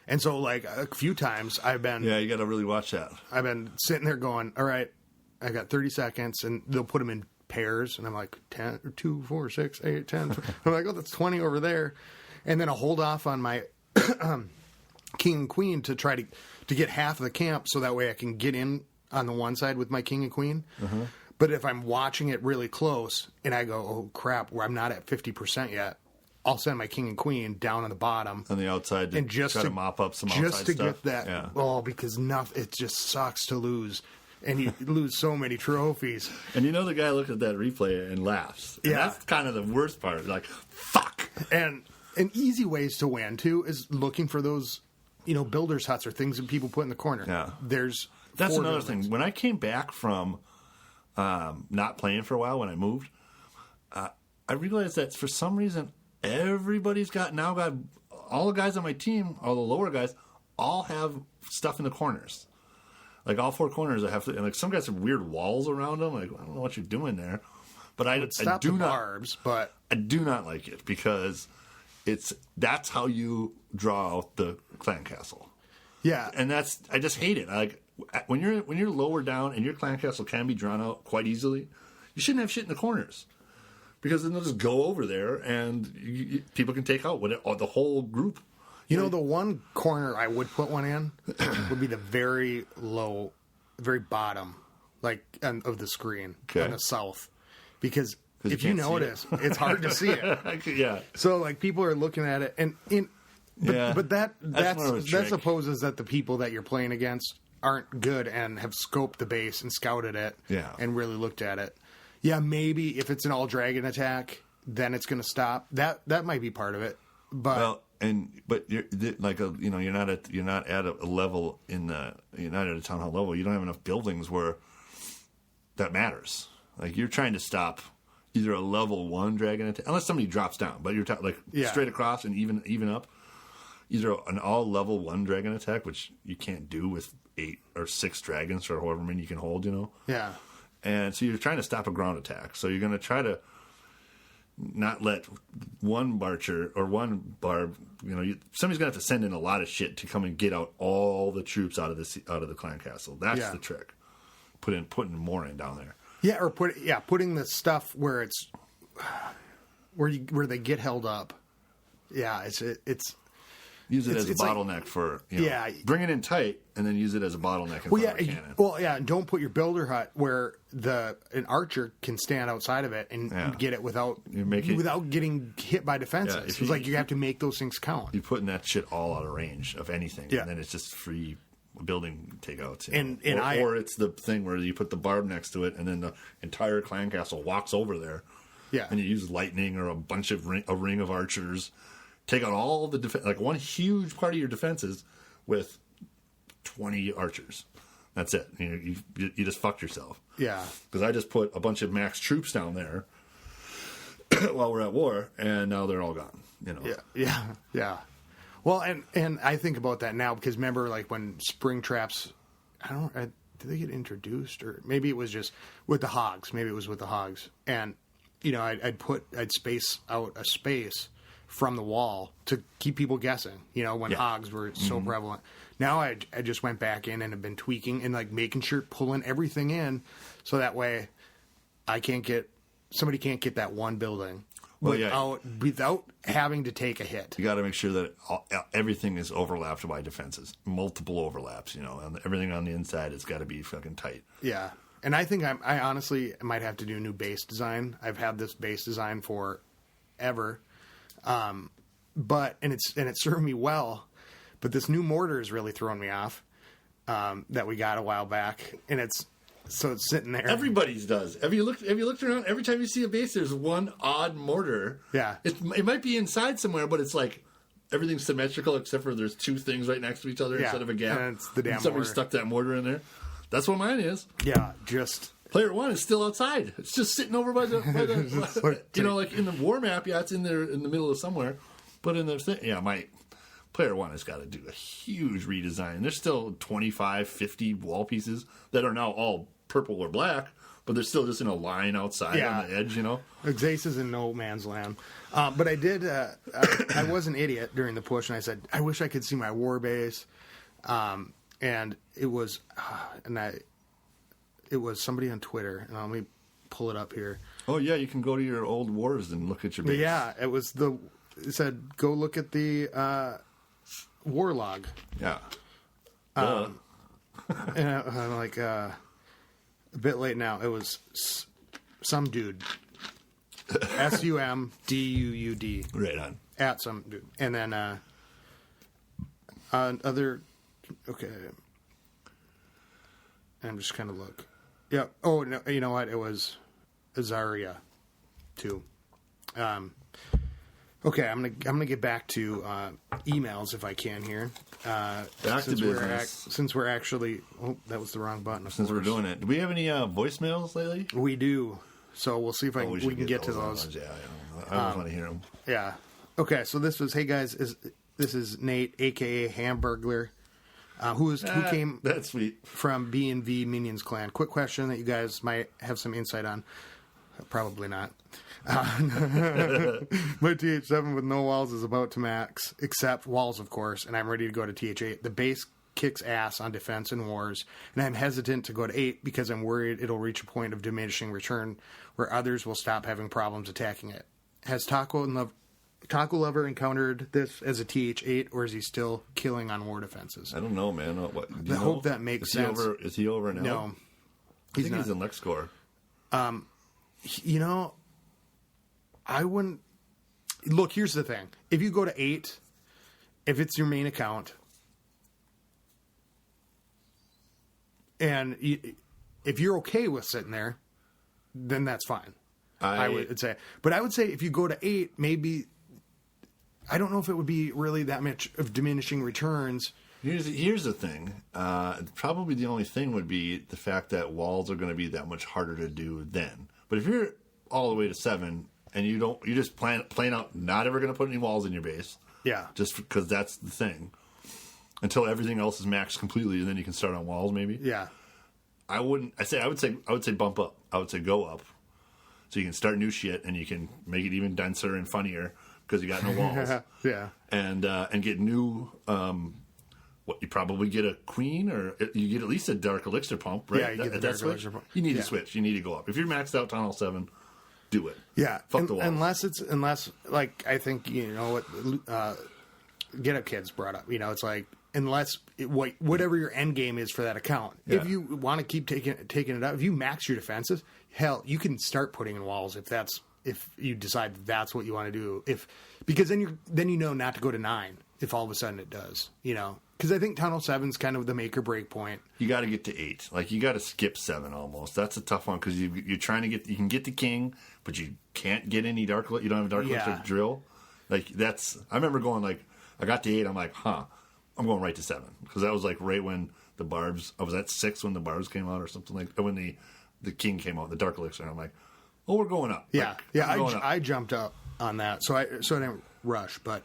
S3: And so, like, a few times I've been...
S1: Yeah, you got to really watch that.
S3: I've been sitting there going, all right, I got 30 seconds, and they'll put them in pairs, and I'm like, 10, 2, 4, 6, 8, 10. I'm like, oh, that's 20 over there. And then I'll hold off on my king and queen to try to get half of the camp, so that way I can get in on the one side with my king and queen. Uh-huh. But if I'm watching it really close, and I go, oh, crap, I'm not at 50% yet, I'll send my king and queen down on the bottom.
S1: On the outside to try to mop up some outside stuff.
S3: Just to get that. Yeah. Oh, because it just sucks to lose. And you lose so many trophies.
S1: And the guy looked at that replay and laughs. And that's kind of the worst part. Like, fuck.
S3: And easy ways to win, too, is looking for those, builder's huts or things that people put in the corner.
S1: Yeah.
S3: That's
S1: another thing. When I came back from not playing for a while when I moved, I realized that for some reason everybody's got all the guys on my team, all the lower guys, all have stuff in the corners. Like all 4 corners, I have to, and like some guys have weird walls around them. Like I don't know what you're doing there, but I do not
S3: barbs. But
S1: I do not like it because that's how you draw out the clan castle.
S3: Yeah,
S1: and I just hate it. Like when you're lower down and your clan castle can be drawn out quite easily, you shouldn't have shit in the corners. Because then they'll just go over there and people can take out the whole group.
S3: The one corner I would put one in would be the very low, very bottom, like of the screen on the south. Because if you notice, it's hard to see it.
S1: Yeah.
S3: So like people are looking at it, but that supposes that the people that you're playing against aren't good and have scoped the base and scouted it, and really looked at it. Yeah, maybe if it's an all dragon attack, then it's going to stop. That might be part of it. But
S1: you're like you're not at a level you're not at a town hall level. You don't have enough buildings where that matters. Like you're trying to stop either a level 1 dragon attack, unless somebody drops down. But you're straight across and even up. Either an all level 1 dragon attack, which you can't do with 8 or 6 dragons or however many you can hold.
S3: Yeah.
S1: And so you're trying to stop a ground attack. So you're going to try to not let one archer or one barb. Somebody's going to have to send in a lot of shit to come and get out all the troops out of the clan castle. That's the trick. Putting more in down there.
S3: Yeah, or putting the stuff where it's where they get held up. Yeah, it's
S1: use it as a
S3: it's like-
S1: bottleneck for
S3: Yeah.
S1: bring it in tight and then use it as a bottleneck in front of a cannon.
S3: and don't put your builder hut where an archer can stand outside of it and get it without getting hit by defenses.
S1: Yeah,
S3: It's like you have to make those things count.
S1: You're putting that shit all out of range of anything,
S3: Yeah.
S1: and then it's just free building takeouts.
S3: Or
S1: it's the thing where you put the barb next to it, and then the entire clan castle walks over there.
S3: Yeah.
S1: And you use lightning or a bunch of a ring of archers, take out all the like one huge part of your defenses with 20 archers. That's it. You just fucked yourself.
S3: Yeah.
S1: Because I just put a bunch of max troops down there while we're at war, and now they're all gone.
S3: Yeah. Well, and I think about that now because remember, like when spring traps, did they get introduced, or maybe it was just with the hogs? Maybe it was with the hogs, and I'd space out a space from the wall to keep people guessing. When hogs were so prevalent. Now I just went back in and have been tweaking and like making sure pulling everything in, so that way somebody can't get that one building. Without having to take a hit.
S1: You got to make sure that everything is overlapped by defenses, multiple overlaps. And everything on the inside has got to be fucking tight.
S3: Yeah, and I think I honestly might have to do a new base design. I've had this base design forever, but it served me well. But this new mortar is really throwing me off. That we got a while back, and it's sitting there.
S1: Everybody's does. Have you looked around? Every time you see a base, there's one odd mortar.
S3: Yeah.
S1: It might be inside somewhere, but it's like everything's symmetrical except for there's two things right next to each other instead of a gap.
S3: And it's the damn
S1: somebody
S3: mortar.
S1: stuck that mortar in there. That's what mine is.
S3: Yeah, just
S1: Player one is still outside. It's just sitting over by the like in the war map. Yeah, it's in there in the middle of somewhere. But in the thing, my player one has got to do a huge redesign. There's still 25, 50 wall pieces that are now all purple or black, but they're still just in a line outside on the edge,
S3: Zace is in no man's land. But I did, I was an idiot during the push, and I said, I wish I could see my war base. And it was, it was somebody on Twitter, and let me pull it up here.
S1: Oh, yeah, you can go to your old wars and look at your base.
S3: Yeah, it said, go look at the war log.
S1: Yeah.
S3: And I'm like, a bit late now. It was some dude. SUMDUUD.
S1: Right on.
S3: At some dude. And then other... Okay. I'm just kind of look. Yeah. Oh, no, you know what? It was Azaria, too. Okay, I'm gonna get back to emails if I can here.
S1: Back to business.
S3: Since we're actually... Oh, that was the wrong button.
S1: Since we're doing it. Do we have any voicemails lately?
S3: We do. So we'll see if we can get to those.
S1: Yeah, I always want to hear them.
S3: Yeah. Okay, so this was... Hey, guys, this is Nate, a.k.a. Hamburglar, who came
S1: that's sweet.
S3: from B&V Minions Clan. Quick question that you guys might have some insight on. Probably not. My TH7 with no walls is about to max, except walls, of course, and I'm ready to go to TH8. The base kicks ass on defense and wars, and I'm hesitant to go to 8 because I'm worried it'll reach a point of diminishing return where others will stop having problems attacking it. Has Taco Lover encountered this as a TH8, or is he still killing on war defenses?
S1: I don't know, man. What?
S3: I hope that makes sense.
S1: Is he over now?
S3: No.
S1: He's in LexCore.
S3: I wouldn't... Look, here's the thing. If you go to 8, if it's your main account, and if you're okay with sitting there, then that's fine. I would say. But I would say if you go to 8, maybe... I don't know if it would be really that much of diminishing returns.
S1: Here's the thing. Probably the only thing would be the fact that walls are going to be that much harder to do then. But if you're all the way to 7... and you just plan out not ever going to put any walls in your base.
S3: Yeah.
S1: Just because that's the thing. Until everything else is maxed completely, and then you can start on walls maybe.
S3: Yeah.
S1: I would say bump up. I would say go up. So you can start new shit and you can make it even denser and funnier because you got no walls.
S3: Yeah.
S1: And get new what you probably get a queen, or you get at least a dark elixir pump, right?
S3: Yeah, you get the dark elixir pump.
S1: You need to switch. You need to go up. If you're maxed out Town Hall 7, do it.
S3: Yeah,
S1: Fuck the walls.
S3: Unless like I think what Get Up Kids brought up. It's like whatever your end game is for that account.
S1: Yeah.
S3: If you want to keep taking it up, if you max your defenses, hell, you can start putting in walls if you decide that's what you want to do. Because then you know not to go to 9 if all of a sudden it does. Because I think Town Hall 7 is kind of the make or break point.
S1: You got to get to 8. Like, you got to skip 7 almost. That's a tough one because you're trying to get. You can get the king, but you can't get any dark. You don't have a dark elixir drill. Like, that's. I remember going like, I got to 8. I'm like, I'm going right to 7 because that was like right when the barbs. I was at 6 when the barbs came out or something like. When the king came out, the dark elixir. And I'm like, oh, we're going up.
S3: Yeah,
S1: Like,
S3: I jumped up on that, so I didn't rush, but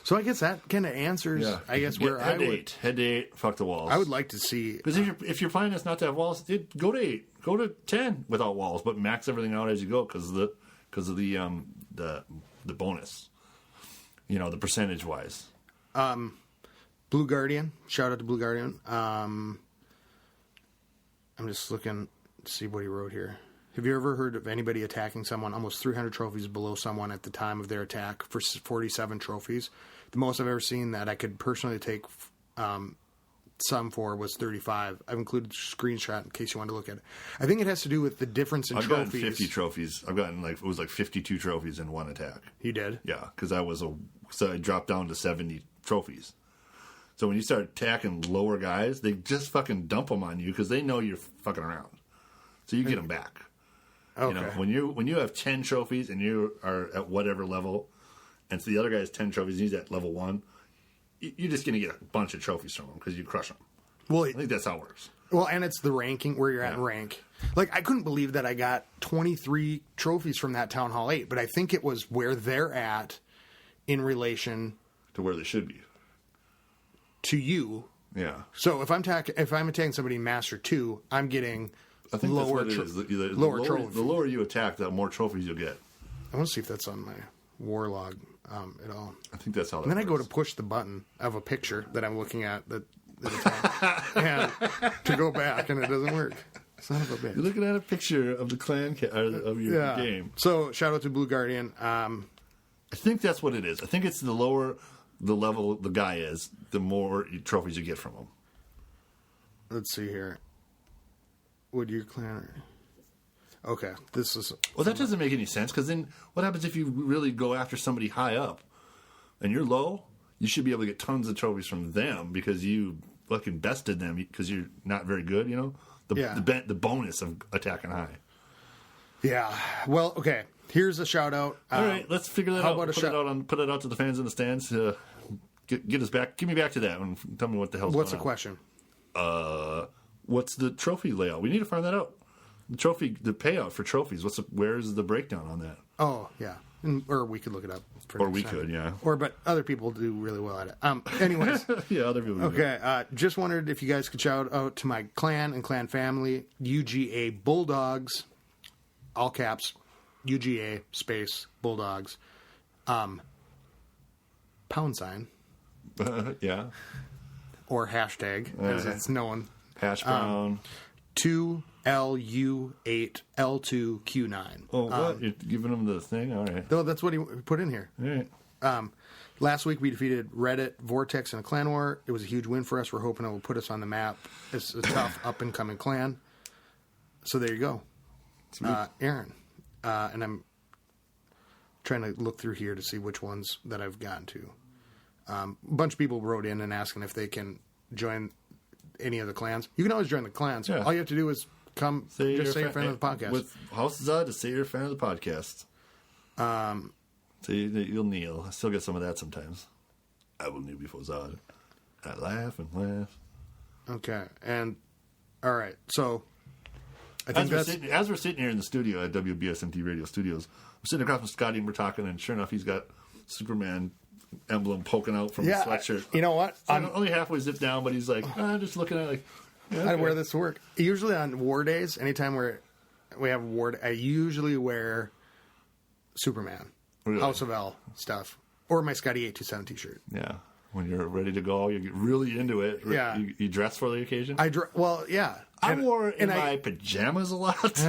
S3: so I guess that kind of answers.
S1: Yeah.
S3: I guess where
S1: head to 8, fuck the walls.
S3: I would like to see
S1: because if your plan is not to have walls, go to 8, go to 10 without walls, but max everything out as you go because of the bonus, the percentage wise.
S3: Blue Guardian. Shout out to Blue Guardian. I'm just looking to see what he wrote here. Have you ever heard of anybody attacking someone almost 300 trophies below someone at the time of their attack for 47 trophies? The most I've ever seen that I could personally take some for was 35. I've included a screenshot in case you want to look at it. I think it has to do with the difference in trophies.
S1: I've gotten 50 trophies. I've gotten it was like 52 trophies in one attack.
S3: You did?
S1: Yeah, because so I dropped down to 70 trophies. So when you start attacking lower guys, they just fucking dump them on you because they know you're fucking around. So you get them back.
S3: Okay.
S1: When you have 10 trophies and you are at whatever level, and so the other guy has 10 trophies and he's at level 1, you're just going to get a bunch of trophies from him because you crush them.
S3: Well,
S1: I think that's how it works.
S3: Well, and it's the ranking, where you're at in rank. Like, I couldn't believe that I got 23 trophies from that Town Hall 8, but I think it was where they're at in relation
S1: to where they should be.
S3: To you.
S1: Yeah.
S3: So if I'm attacking somebody in Master 2, I'm getting
S1: I think
S3: lower
S1: that's what it is. The
S3: lower trophies.
S1: The lower you attack, the more trophies you'll get.
S3: I want to see if that's on my war log at all.
S1: I think that's how that
S3: And then
S1: works.
S3: I go to push the button of a picture that I'm looking at that and to go back, and it doesn't work. Son of a bitch.
S1: You're looking at a picture of the clan of your game.
S3: So shout out to Blue Guardian.
S1: I think that's what it is. I think it's the lower the level the guy is, the more trophies you get from him.
S3: Let's see here. Would your clan... Okay, this is...
S1: Well, that doesn't make any sense, because then what happens if you really go after somebody high up and you're low? You should be able to get tons of trophies from them because you fucking bested them because you're not very good, The bonus of attacking high.
S3: Yeah. Well, okay. Here's a shout out.
S1: All right, let's figure that out. Put it out to the fans in the stands. Get us back. Give me back to that one. Tell me what the hell's
S3: What's
S1: going
S3: the question?
S1: What's the trophy layout? We need to find that out. The payout for trophies. Where's the breakdown on that?
S3: Oh, yeah. Or we could look it up.
S1: Yeah.
S3: But other people do really well at it. Anyways.
S1: Yeah, other people do.
S3: Okay. Just wondered if you guys could shout out to my clan and clan family, UGA Bulldogs, all caps, UGA space Bulldogs, #,
S1: Yeah.
S3: or hashtag, as it's known.
S1: Hash brown.
S3: 2LU8L2Q9.
S1: Oh, what? You're giving them the thing? All right.
S3: No, that's what he put in here.
S1: All right.
S3: Last week we defeated Reddit, Vortex, in a clan war. It was a huge win for us. We're hoping it will put us on the map. It's a tough up-and-coming clan. So there you go. Aaron. And I'm trying to look through here to see which ones that I've gotten to. A bunch of people wrote in and asking if they can join any of the clans. You can always join the clans.
S1: Yeah.
S3: All you have to do is come, say you're a fan of the podcast.
S1: With House Zod, to say you're a fan of the podcast. So you'll kneel. I still get some of that sometimes. I will kneel before Zod. I laugh and laugh.
S3: Okay. And, all right. So, I think
S1: as we're sitting here in the studio at WBSMT Radio Studios, we're sitting across from Scotty and we're talking, and sure enough, he's got Superman emblem poking out from his sweatshirt.
S3: You know what?
S1: I'm only halfway zipped down, but he's like, I'm just looking at it like, yeah, okay.
S3: I wear this to work. Usually on war days, anytime we have war, I usually wear Superman,
S1: Really?
S3: House of L stuff, or my Scotty 827 t-shirt.
S1: Yeah. when you're ready to go, you get really into it.
S3: Yeah.
S1: You dress for the occasion?
S3: Well, yeah.
S1: I wore it in my pajamas a lot.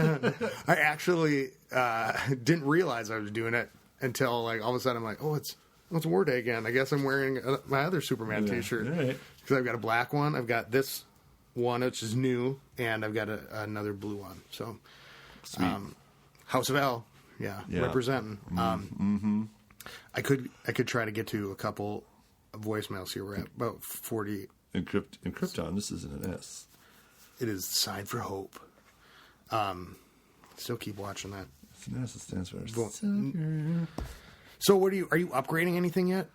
S3: I actually didn't realize I was doing it until like all of a sudden I'm like, oh, it's War Day again. I guess I'm wearing my other Superman T-shirt because I've got a black one. I've got this one which is new, and I've got another blue one. So,
S1: Sweet.
S3: House of L, representing. I could try to get to a couple of voicemails here. We're at about 40.
S1: In Krypton, this isn't an S.
S3: It is Sign for Hope. Still keep watching that.
S1: It's an S. It stands for.
S3: So, are you upgrading anything yet?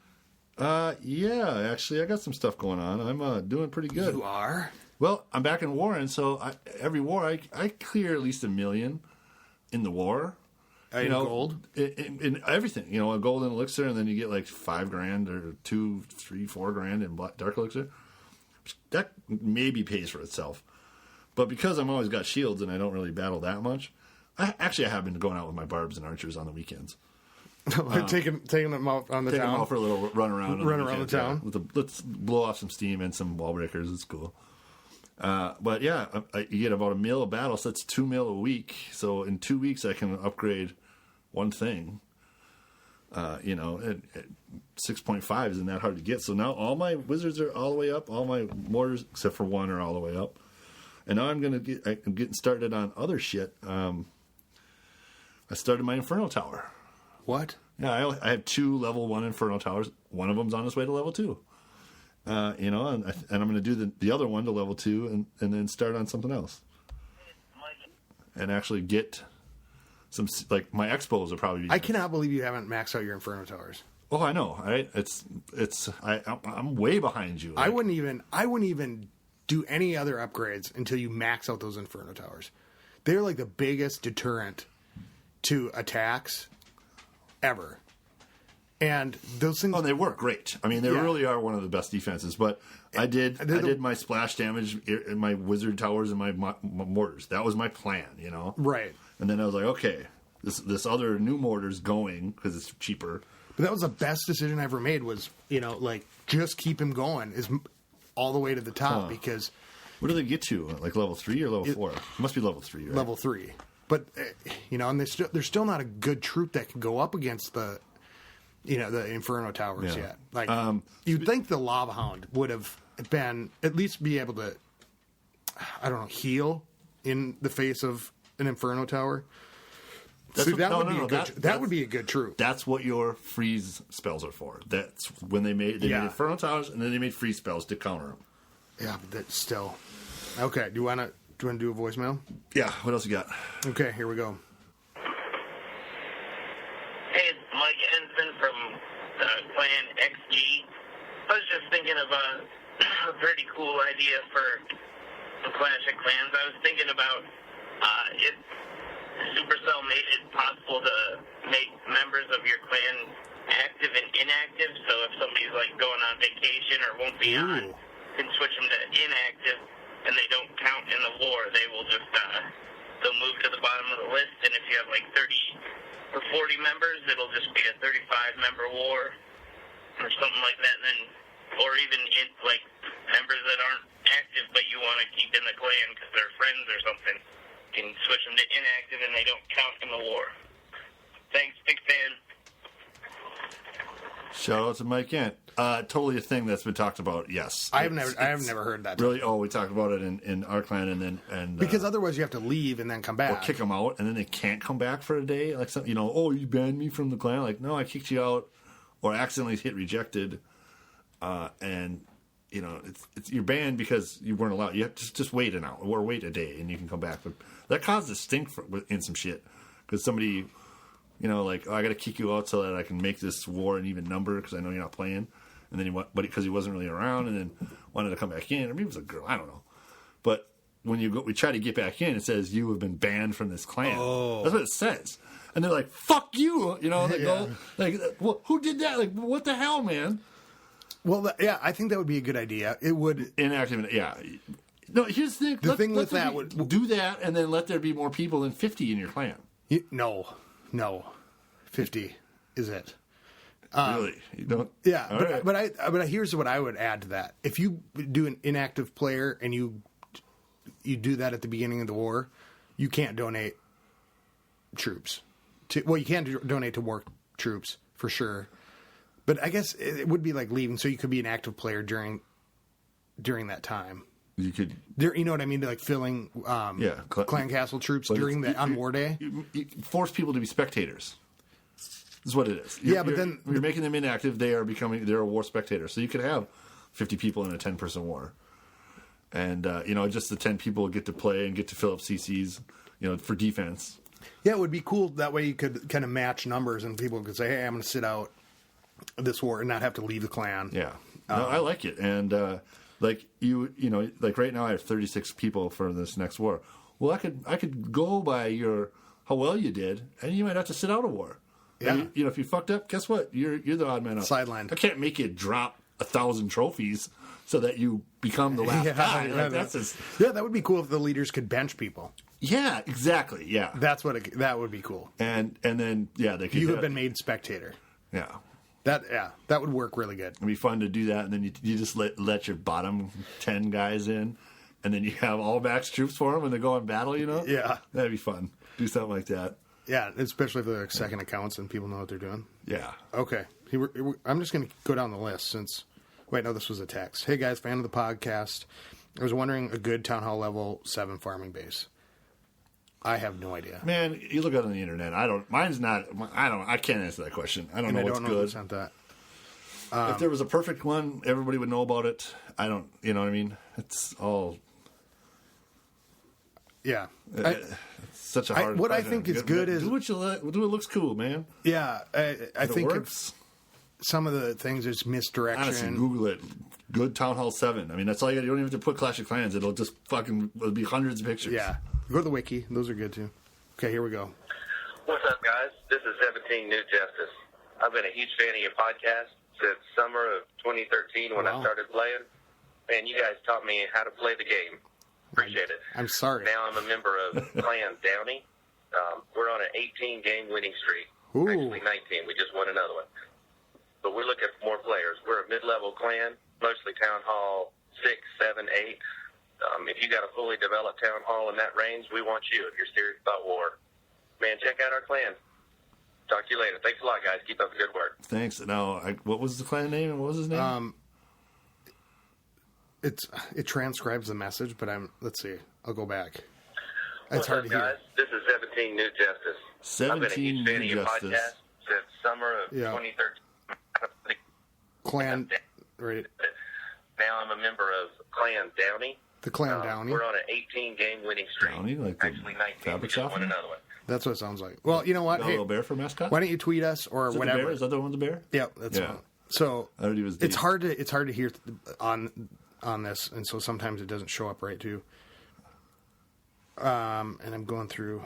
S1: Yeah, actually, I got some stuff going on. I'm doing pretty good.
S3: You are?
S1: Well, I'm back in war, and so every war I clear at least $1 million in the war.
S3: In gold?
S1: In everything. A gold and elixir, and then you get like $5,000 or $2, $3, $4,000 in dark elixir. That maybe pays for itself. But because I'm always got shields and I don't really battle that much, I have been going out with my barbs and archers on the weekends.
S3: taking them out on the town?
S1: Taking them out for a little run around.
S3: Run around the town?
S1: Yeah. Let's blow off some steam and some wall breakers. It's cool. But yeah, you get about $1 mil a battle, so that's $2 mil a week. So in 2 weeks, I can upgrade one thing. At 6.5 isn't that hard to get. So now all my wizards are all the way up. All my mortars, except for one, are all the way up. And now I'm getting started on other shit. I started my Inferno Tower.
S3: What?
S1: Yeah, I have 2 level 1 Inferno Towers. One of them's on its way to level 2. And I'm going to do the other one to level 2 and then start on something else. And actually get some, like, my expos will probably be...
S3: I cannot believe you haven't maxed out your Inferno Towers.
S1: Oh, I know. I'm way behind you. Like,
S3: I wouldn't even do any other upgrades until you max out those Inferno Towers. They're like the biggest deterrent to attacks ever. And those things...
S1: Oh, they work great. I mean, they really are one of the best defenses. But I did my splash damage in my wizard towers and my mortars. That was my plan,
S3: Right.
S1: And then I was like, okay, this other new mortar's going because it's cheaper.
S3: But that was the best decision I ever made was, just keep him going all the way to the top because...
S1: What do they get to? Like level 3 or level 4? It must be level 3, right?
S3: Level 3. But, and there's still not a good troop that can go up against the Inferno Towers yet. Like, you'd think the Lava Hound would have been, at least be able to, heal in the face of an Inferno Tower. That would be a good troop.
S1: That's what your freeze spells are for. That's when they made Inferno Towers, and then they made freeze spells to counter them.
S3: Yeah, but that's still... Okay, do you want to do a voicemail?
S1: Yeah, what else you got?
S3: Okay, here we go.
S4: Hey, it's Mike Ensign from Clan XG. I was just thinking of a pretty cool idea for the Clash of Clans. I was thinking about if Supercell made it possible to make members of your clan active and inactive. So if somebody's like going on vacation or won't be on, can switch them to inactive, and they don't count in the war. They will just they'll move to the bottom of the list. And if you have like 30 or 40 members, it'll just be a 35-member war or something like that. And then, or even like members that aren't active but you want to keep in the clan because they're friends or something, you can switch them to inactive and they don't count in the war. Thanks, big fan.
S1: Shout out to Mike Kent. Totally a thing that's been talked about. Yes,
S3: I have never heard that.
S1: Really? Oh, we talked about it in our clan, and
S3: because otherwise you have to leave and then come back,
S1: or kick them out, and then they can't come back for a day. Like some, oh, you banned me from the clan. Like, no, I kicked you out, or accidentally hit rejected, and it's you're banned because you weren't allowed. You have to just wait an hour or wait a day, and you can come back. But that caused a stink in some shit because somebody. I got to kick you out so that I can make this war an even number because I know you're not playing. And then because he wasn't really around, and then wanted to come back in. Or maybe it was a girl, I don't know. But when we try to get back in, it says you have been banned from this clan. Oh. That's what it says. And they're like, "Fuck you!" Go like, well, who did that? Like, what the hell, man?
S3: Well, I think that would be a good idea. It would
S1: inactive. Yeah. No, here's the thing.
S3: The thing with that would
S1: do that, and then let there be more people than 50 in your clan.
S3: No, 50 is it.
S1: Really? You don't?
S3: Yeah,
S1: All right.
S3: but here's what I would add to that. If you do an inactive player and you do that at the beginning of the war, you can't donate troops. You can donate to war troops for sure. But I guess it would be like leaving, so you could be an active player during that time.
S1: You could,
S3: you know what I mean? Like filling clan castle troops during on war day.
S1: You force people to be spectators. Is what it is.
S3: But then
S1: you're making them inactive. They're a war spectator. So you could have 50 people in a 10-person war, and just the 10 people get to play and get to fill up CCs, for defense.
S3: Yeah, it would be cool. That way you could kind of match numbers, and people could say, "Hey, I'm going to sit out this war and not have to leave the clan."
S1: Yeah, no, I like it, and like right now I have 36 people for this next war. Well, I could go by how well you did, and you might have to sit out a war.
S3: Yeah.
S1: And if you fucked up, guess what? You're the odd man out.
S3: Sidelined.
S1: I can't make you drop 1,000 trophies so that you become the last guy.
S3: That would be cool if the leaders could bench people.
S1: Yeah, exactly. Yeah,
S3: that would be cool.
S1: And then they could.
S3: You have been made spectator.
S1: Yeah.
S3: That would work really good.
S1: It'd be fun to do that, and then you just let your bottom 10 guys in, and then you have all max troops for them, and they go in battle.
S3: Yeah,
S1: that'd be fun. Do something like that.
S3: Yeah, especially if they're like second accounts and people know what they're doing.
S1: Yeah.
S3: Okay. I'm just going to go down the list since... Wait, no, this was a text. Hey, guys, fan of the podcast. I was wondering a good Town Hall level 7 farming base. I have no idea.
S1: Man, you look out on the internet. I can't answer that question. I don't know what's good.
S3: Who sent that.
S1: If there was a perfect one, everybody would know about it. I don't... You know what I mean? It's all...
S3: Yeah.
S1: It's such a hard...
S3: What I think is good is...
S1: Do what you like. Do what looks cool, man.
S3: Yeah. I think
S1: works.
S3: Some of the things is misdirection.
S1: Honestly, Google it. Good Town Hall 7. I mean, that's all you got. You don't even have to put Clash of Clans. It'll be hundreds of pictures.
S3: Yeah. Go to the wiki. Those are good, too. Okay, here we go.
S5: What's up, guys? This is 17 New Justice. I've been a huge fan of your podcast since summer of 2013 when I started playing. Man, you guys taught me how to play the game. Appreciate it.
S3: I'm sorry.
S5: Now I'm a member of Clan Downey. We're on an 18-game winning streak.
S3: Ooh.
S5: Actually, 19. We just won another one. But we're looking for more players. We're a mid-level clan, mostly Town Hall 6, 7, 8. If you got a fully developed Town Hall in that range, we want you if you're serious about war. Man, check out our clan. Talk to you later. Thanks a lot, guys. Keep up the good work.
S1: Thanks. Now, what was the clan name and what was his name?
S3: It transcribes the message, but let's see. I'll go back.
S5: What's
S3: It's hard
S5: up,
S3: to hear.
S5: guys? This is 17 New Justice.
S1: 17
S5: I've been a huge fan of
S1: New
S5: your
S1: Justice.
S5: podcast since summer of 2013.
S3: Clan, right?
S5: Now I'm a member of Clan Downey.
S3: The Clan Downey.
S5: We're on an 18-game winning streak.
S1: Downey, like the
S5: Actually, 19.
S1: fabric
S5: We just
S1: shop?
S5: won another one.
S3: That's what it sounds like. Well, you know what?
S1: Got a little bear for mascot?
S3: Why don't you tweet us or
S1: Is it the
S3: whatever?
S1: bear? Is that the one, the bear?
S3: Yep, that's
S1: Yeah.
S3: one. So
S1: I heard he was
S3: it's
S1: deep.
S3: hard to hear on this, and so sometimes it doesn't show up right too. And I'm going through.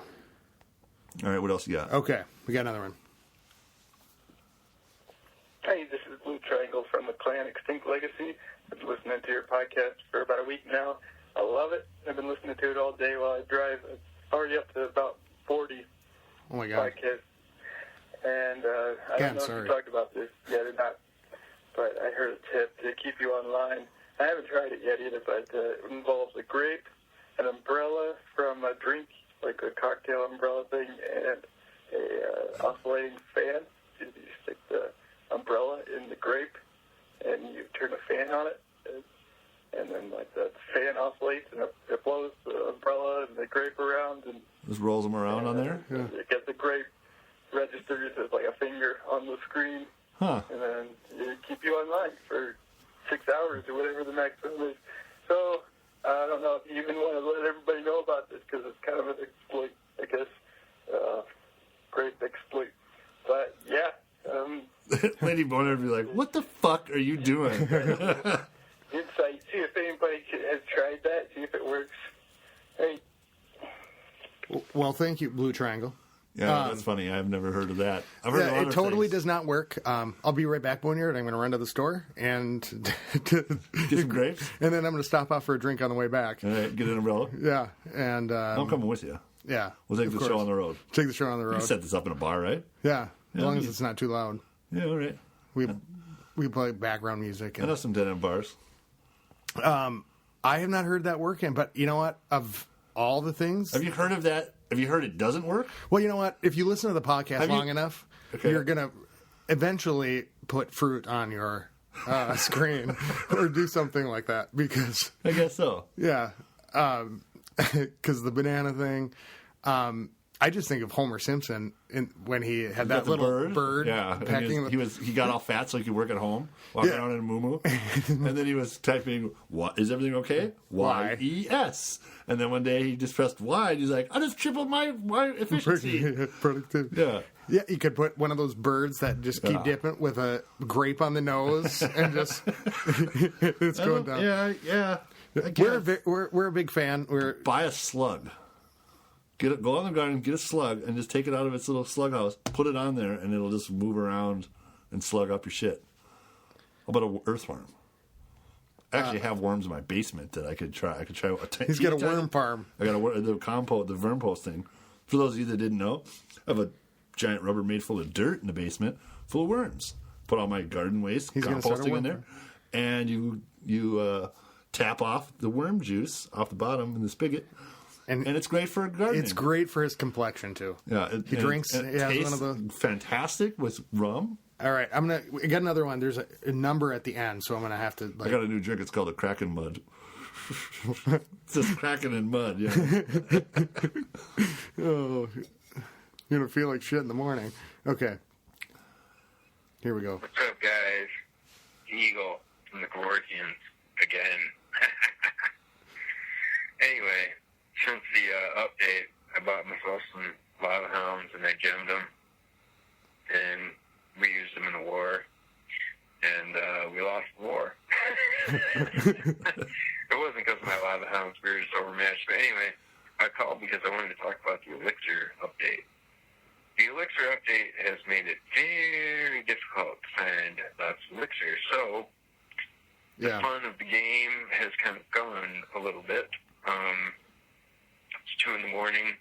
S1: All right, what else you got?
S3: Okay, we got another one.
S6: Hey, this is Blue Triangle from the Clan Extinct Legacy. I've been listening to your podcast for about a week now. I love it. I've been listening to it all day while I drive. It's already up to about 40
S3: Oh my god.
S6: podcasts. And I don't know if you talked about this yet or not, but I heard a tip to keep you online. I haven't tried it yet either, but it involves a grape, an umbrella from a drink, like a cocktail umbrella thing, and a oscillating fan. You stick the umbrella in the grape, and you turn a fan on it, and then like the fan oscillates, and it blows the umbrella and the grape around, and
S1: Just rolls them around on there?
S6: it gets the grape registers as like a finger on the screen,
S1: Huh.
S6: and then it keep you online for 6 hours or whatever the maximum is. So I don't know if you even want to let everybody know about this because it's kind of an exploit, I guess. Great exploit. But yeah.
S1: Lady Boneyard would be like, what the fuck are you doing?
S6: Insight. See if anybody has tried that. See if it works. Hey.
S3: Well, thank you, Blue Triangle.
S1: Yeah, that's funny. I've never heard of that. I've heard of
S3: Yeah,
S1: other
S3: it totally
S1: things.
S3: does not work. I'll be right back, Boneyard. I'm going to run to the store and
S1: Get some grapes?
S3: and then I'm going to stop off for a drink on the way back.
S1: All right, get an umbrella.
S3: Yeah, and
S1: I'm coming with you.
S3: yeah,
S1: We'll take
S3: of
S1: the
S3: course.
S1: show on the road.
S3: Take the show on the
S1: We
S3: road.
S1: can set this up in a bar, right?
S3: Yeah, as long as
S1: you-
S3: it's not too loud.
S1: Yeah, all right.
S3: we play background music.
S1: I know some dead end bars.
S3: I have not heard that working, but you know what? Of all the things,
S1: Have you heard of that? Have you heard it doesn't work?
S3: well, you know what? If you listen to the podcast long enough,
S1: Okay.
S3: you're gonna eventually put fruit on your screen or do something like that because
S1: I guess so.
S3: yeah, because the banana thing. I just think of Homer Simpson when he had that
S1: Got the
S3: little bird
S1: Yeah,
S3: pecking.
S1: he got all fat so he could work at home, walk
S3: Yeah.
S1: around in a moo and then he was typing, "What is everything okay? Y-E-S." And then one day he just pressed Y, and he's like, "I just tripled my efficiency."
S3: Productivity.
S1: Yeah.
S3: Yeah, you could put one of those birds that just keep dipping with a grape on the nose and just it's going down.
S1: Yeah.
S3: We're a big fan.
S1: Buy a slug. Go on the garden, get a slug, and just take it out of its little slug house, put it on there, and it'll just move around and slug up your shit. How about an earthworm? I actually have worms in my basement that I could try.
S3: He's got a worm farm.
S1: I got the vermpost thing. For those of you that didn't know, I have a giant Rubbermaid full of dirt in the basement, full of worms. Put all my garden waste,
S3: He's gonna start a
S1: composting
S3: worm
S1: in there, and you tap off the worm juice off the bottom in the spigot. And it's great for gardening.
S3: It's great for his complexion too.
S1: Yeah,
S3: he drinks.
S1: It
S3: He has
S1: tastes
S3: one of the.
S1: fantastic with rum.
S3: All right, I got another one. There's a number at the end, so I'm gonna have to.
S1: I got a new drink. It's called a Kraken Mud. It's just Kraken and mud. Yeah.
S3: Oh, you're gonna feel like shit in the morning. Okay, here we go.
S7: What's up, guys? Eagle from the Gordians again. Anyway, since the update, I bought myself some lava hounds and I gemmed them, and we used them in the war, and we lost the war. It wasn't because of my lava hounds; we were just overmatched. But anyway, I called because I wanted to talk about the elixir update. The elixir update has made it very difficult to find lots of elixir, so the fun of the game has kind of gone a little bit. It's 2 a.m.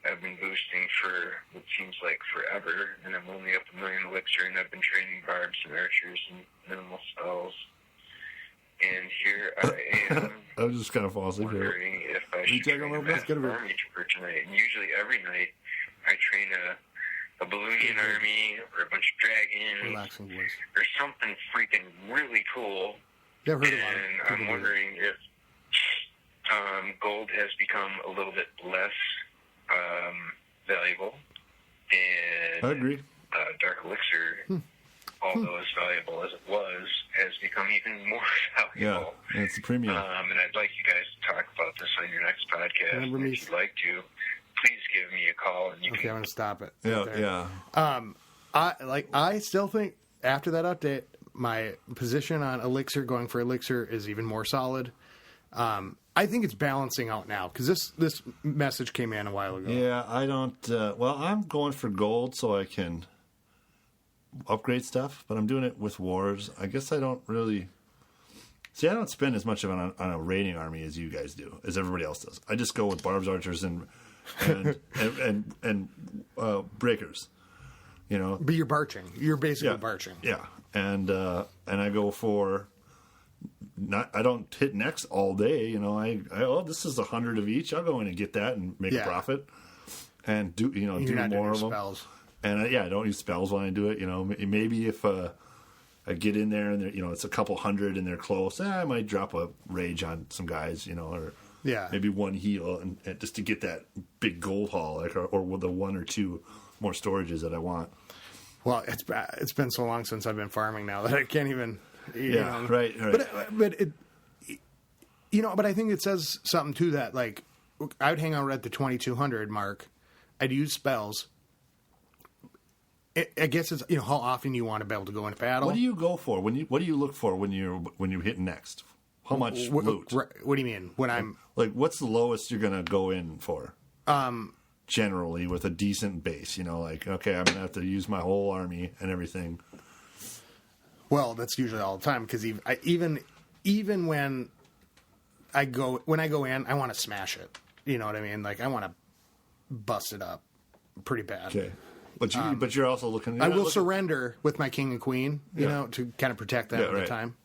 S7: I've been boosting for what seems like forever, and I'm only up 1 million elixir, and I've been training barbs and archers and minimal spells. And here I am.
S1: I was just kind of falling asleep here.
S7: Wondering if I should train a massive army for tonight. And usually every night I train a Balloonian army or a bunch of dragons
S3: Relaxing voice.
S7: or something freaking really cool.
S3: Yeah, I've heard about it.
S7: And
S3: People
S7: I'm
S3: do
S7: wondering if gold has become a little bit less valuable, and
S1: I agree.
S7: dark elixir, although as valuable as it was, has become even more valuable.
S1: Yeah, it's a premium.
S7: And I'd like you guys to talk about this on your next podcast.
S3: Remember me?
S7: If you'd like to, please give me a call, and you
S3: Okay,
S7: can.
S3: I'm gonna stop it.
S1: Yeah,
S3: there.
S1: yeah.
S3: I still think after that update, my position on elixir, going for elixir, is even more solid. I think it's balancing out now because this message came in a while ago.
S1: Yeah, I don't. Well, I'm going for gold so I can upgrade stuff, but I'm doing it with wars. I guess I don't really. See, I don't spend as much of it on a raiding army as you guys do, as everybody else does. I just go with barbs, archers, and breakers. You know,
S3: But you're barching. You're basically barching.
S1: Yeah, and I go for. I don't hit next all day. You know, this is 100 of each. I'll go in and get that and make a profit, and do
S3: You're
S1: do
S3: not
S1: more
S3: doing
S1: of them.
S3: spells.
S1: And I don't use spells when I do it. You know, maybe if I get in there and it's a couple hundred and they're close, I might drop a rage on some guys. You know, or maybe one heal and just to get that big gold haul, or with the 1 or 2 more storages that I want.
S3: Well, it's been so long since I've been farming now that I can't even. You know.
S1: Right.
S3: But it, but I think it says something to that. Like, I would hang out at the 2200 mark. I'd use spells. I guess it's how often you want to be able to go into battle.
S1: What do you go for what do you look for when you hit next? How much loot?
S3: What do you mean when I'm
S1: like? What's the lowest you're gonna go in for? Generally, with a decent base, like okay, I'm gonna have to use my whole army and everything.
S3: Well, that's usually all the time because even when I go in, I want to smash it. You know what I mean? Like I want to bust it up pretty bad.
S1: Okay. But you're also looking.
S3: I will surrender with my king and queen, you know, to kind of protect them at the time.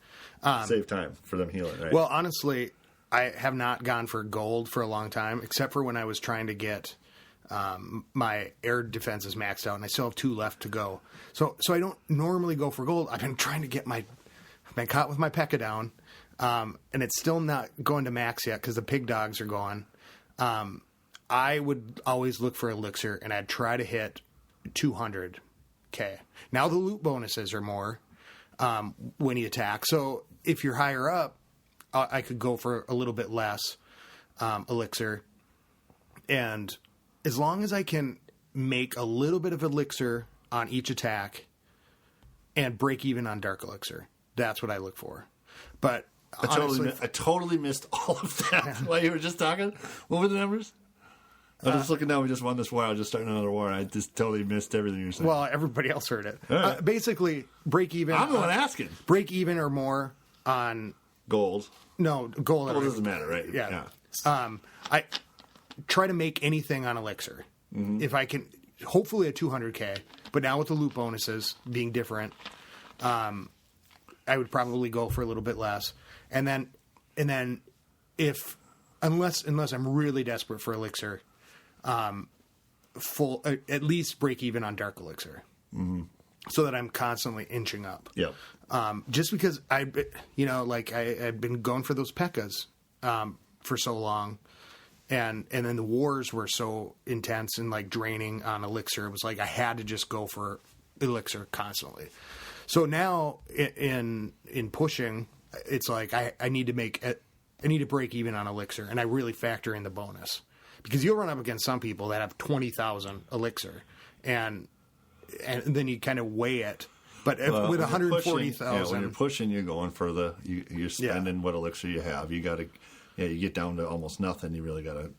S1: Save time for them healing, right?
S3: Well, honestly, I have not gone for gold for a long time, except for when I was trying to get my air defenses maxed out, and I still have 2 left to go. So I don't normally go for gold. I've been trying to get I've been caught with my P.E.K.K.A down, and it's still not going to max yet because the pig dogs are gone. I would always look for elixir, and I'd try to hit 200K. Now the loot bonuses are more when you attack. So if you're higher up, I could go for a little bit less elixir. And as long as I can make a little bit of elixir on each attack and break even on dark elixir, that's what I look for. But
S1: I totally missed all of that while you were just talking. What were the numbers? I was just looking down. We just won this war. I was just starting another war. I just totally missed everything you were saying.
S3: Well, everybody else heard it.
S1: Right.
S3: Basically, break even.
S1: I'm the one asking.
S3: Break even or more on
S1: gold.
S3: No, gold.
S1: Gold doesn't matter, right?
S3: Yeah. I try to make anything on elixir. Mm-hmm. If I can, hopefully at 200K. But now with the loot bonuses being different, I would probably go for a little bit less. And then unless I'm really desperate for elixir, at least break even on dark elixir, so that I'm constantly inching up.
S1: Yeah.
S3: Just because I've been going for those P.E.K.K.A s for so long, and then the wars were so intense and like draining on elixir. It was like I had to just go for elixir constantly. So now in pushing, it's like I need to break even on elixir, and I really factor in the bonus. Because you'll run up against some people that have 20,000 elixir, and then you kind of weigh it. But with 140,000,
S1: when you're pushing, you're going for you're spending what elixir you have. You got to, you get down to almost nothing. You really got to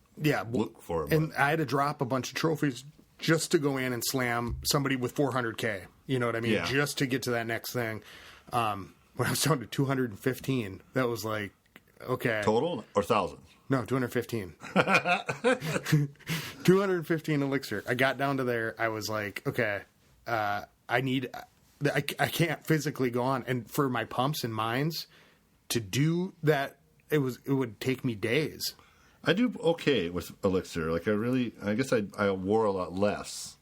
S1: look for it.
S3: And I had to drop a bunch of trophies just to go in and slam somebody with 400K. You know what I mean?
S1: Yeah.
S3: Just to get to that next thing. When I was down to 215, that was like, okay.
S1: Total or 1,000?
S3: No, 215. 215 elixir. I got down to there. I was like, okay, I can't physically go on. And for my pumps and mines to do that, it would take me days.
S1: I do okay with elixir. Like I guess I wore a lot less.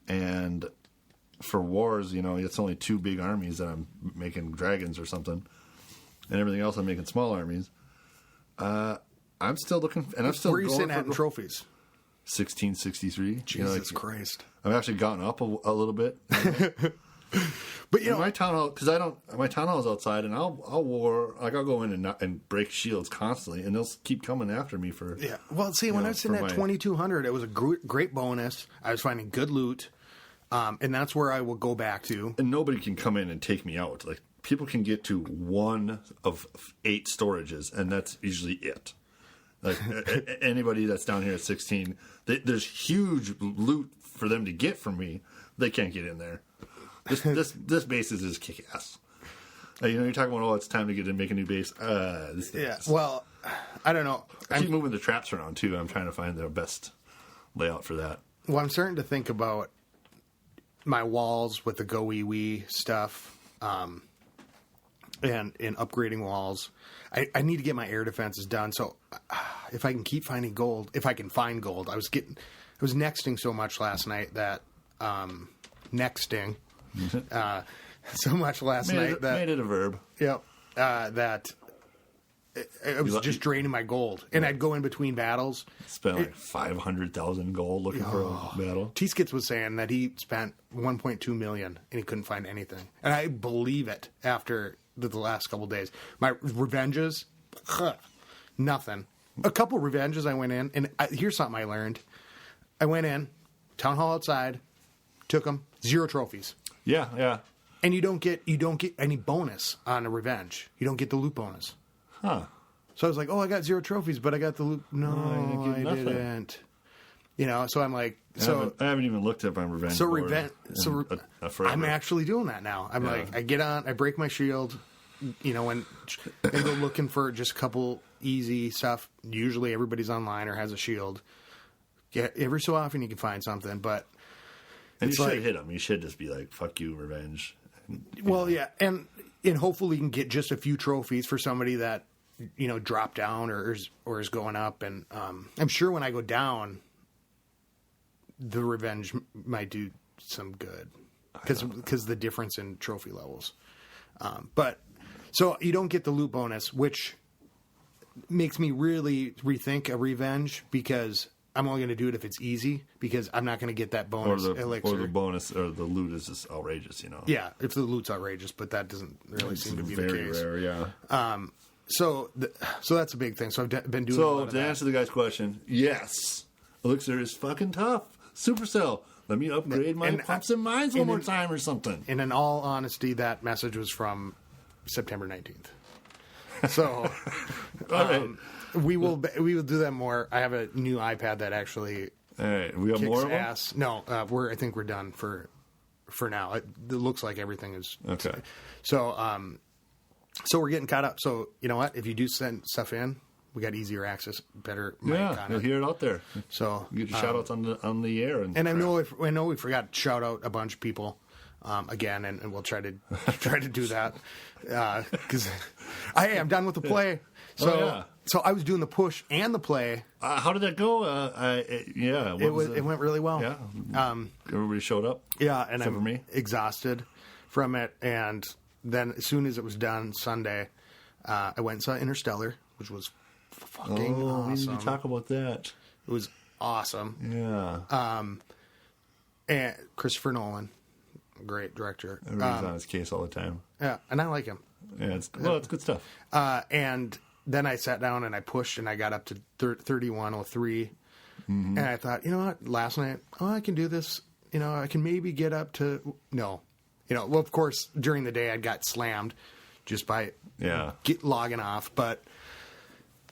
S1: And for wars, it's only 2 big armies that I'm making dragons or something. And everything else I'm making small armies. I'm still looking, and I'm still.
S3: Where are you sitting at in trophies?
S1: 1663.
S3: Jesus Christ!
S1: I've actually gotten up a little bit.
S3: But
S1: my town hall, because my town hall is outside, and I'll go in and break shields constantly, and they'll keep coming after me for.
S3: Yeah. Well, see, when I was sitting at 2,200, it was a great bonus. I was finding good loot, and that's where I will go back to.
S1: And nobody can come in and take me out. Like. People can get to 1 of 8 storages, and that's usually it. Like anybody that's down here at 16, there's huge loot for them to get from me. They can't get in there. This base is just kick ass. You're talking about it's time to get in, make a new base.
S3: Well, I don't know.
S1: I keep moving the traps around too. I'm trying to find the best layout for that.
S3: Well, I'm starting to think about my walls with the go wee wee stuff. And in upgrading walls, I need to get my air defenses done. So if I can keep finding gold, I was nexting so much last night that so much last night that
S1: made it a verb.
S3: Yep. That it was just draining my gold, and I'd go in between battles.
S1: Spent like 500,000 gold looking for a battle.
S3: T-Skits was saying that he spent 1.2 million and he couldn't find anything, and I believe it after the last couple of days. My revenges, nothing. A couple revenges I went in, and here's something I learned. I went in, town hall outside, took them, 0 trophies.
S1: Yeah.
S3: And you don't get any bonus on a revenge. You don't get the loot bonus.
S1: Huh.
S3: So I was like, I got 0 trophies, but I got the loot. No, I didn't. So I'm like,
S1: I haven't even looked up on revenge.
S3: I'm actually doing that now. I'm like, I get on, I break my shield, and go looking for just a couple easy stuff. Usually everybody's online or has a shield. Yeah, every so often you can find something, but
S1: And you should hit them. You should just be like, fuck you, revenge.
S3: Well, yeah. And hopefully you can get just a few trophies for somebody that, dropped down or is going up. And I'm sure when I go down, the revenge might do some good because the difference in trophy levels. But so you don't get the loot bonus, which makes me really rethink a revenge because I'm only going to do it if it's easy because I'm not going to get that bonus elixir.
S1: Or the bonus or the loot is just outrageous,
S3: Yeah, if the loot's outrageous, but that doesn't really seem to be the case.
S1: Very rare, yeah.
S3: So that's a big thing. So I've been doing.
S1: So to answer the guy's question, yes, elixir is fucking tough. Supercell, let me upgrade my Pumps and Mines one more time or something.
S3: And in all honesty, that message was from September 19th. So,
S1: all right.
S3: We will do that more. I have a new iPad that actually.
S1: All right, we got more of them?
S3: Ass. No, I think we're done for now. It looks like everything is
S1: okay.
S3: So we're getting caught up. So you know what? If you do send stuff in, we got easier access, better mic on
S1: you'll hear it out there.
S3: So
S1: you get your shout outs on the air, and
S3: I know we forgot to shout out a bunch of people again, and we'll try to do that because I'm done with the play. So so I was doing the push and the play.
S1: How did that go?
S3: It went really well.
S1: Yeah, everybody showed up.
S3: Yeah, and
S1: except
S3: I'm
S1: for me.
S3: Exhausted from it, and then as soon as it was done Sunday, I went and saw Interstellar, which was fucking awesome.
S1: We need to talk about that.
S3: It was awesome.
S1: Yeah.
S3: And Christopher Nolan, great director.
S1: Everybody's on his case all the time.
S3: Yeah, and I like him.
S1: Yeah, it's good stuff.
S3: And then I sat down and I pushed and I got up to 3103. Mm-hmm. And I thought, you know what? Last night, I can do this. I can maybe get up to no. Well, of course, during the day I got slammed just by logging off, but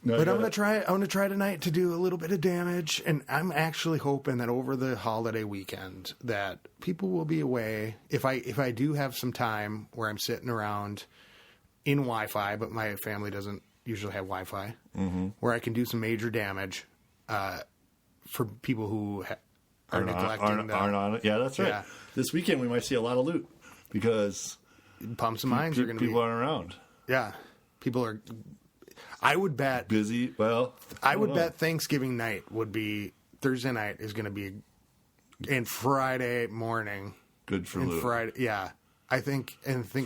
S3: I'm gonna try. I want to try tonight to do a little bit of damage, and I'm actually hoping that over the holiday weekend that people will be away. If I do have some time where I'm sitting around in Wi-Fi, but my family doesn't usually have Wi-Fi, where I can do some major damage for people who are neglecting
S1: aren't on it. Yeah, that's right.
S3: Yeah.
S1: This weekend we might see a lot of loot because
S3: Pumps and Mines are going to be
S1: people aren't around.
S3: Yeah, people are. I would bet
S1: busy. Well,
S3: I would bet Thanksgiving night would be Thursday night is going to be, and Friday morning
S1: good for loot.
S3: Friday, yeah. I think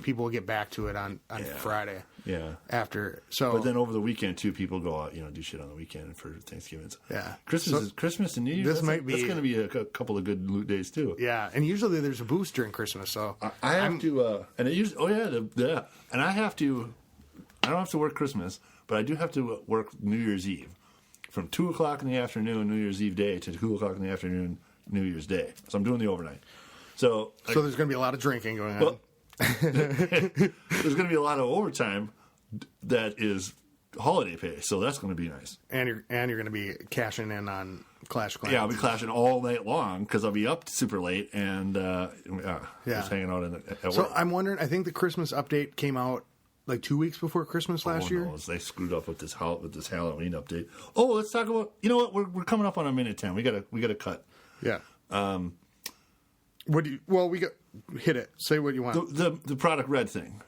S3: people will get back to it on Friday.
S1: Yeah.
S3: After
S1: but then over the weekend too, people go out, do shit on the weekend for Thanksgiving.
S3: Yeah.
S1: Christmas and New Year's. That's going to be a couple of good loot days too.
S3: Yeah, and usually there's a boost during Christmas. So
S1: I have to, and it usually, and I have to. I don't have to work Christmas, but I do have to work New Year's Eve, from 2:00 in the afternoon New Year's Eve day to 2:00 in the afternoon New Year's Day. So I'm doing the overnight. So
S3: there's going to be a lot of drinking going on.
S1: Well, there's going to be a lot of overtime that is holiday pay, so that's going to be nice.
S3: And you're going to be cashing in on Clash of Clans.
S1: Yeah, I'll be clashing all night long because I'll be up super late and just hanging out at work.
S3: So I'm wondering. I think the Christmas update came out like 2 weeks before Christmas last year.
S1: No, they screwed up with this Halloween update. Oh, let's talk about. You know what? We're coming up on a minute 10. We gotta cut.
S3: Yeah. Hit it. Say what you want.
S1: The product red thing.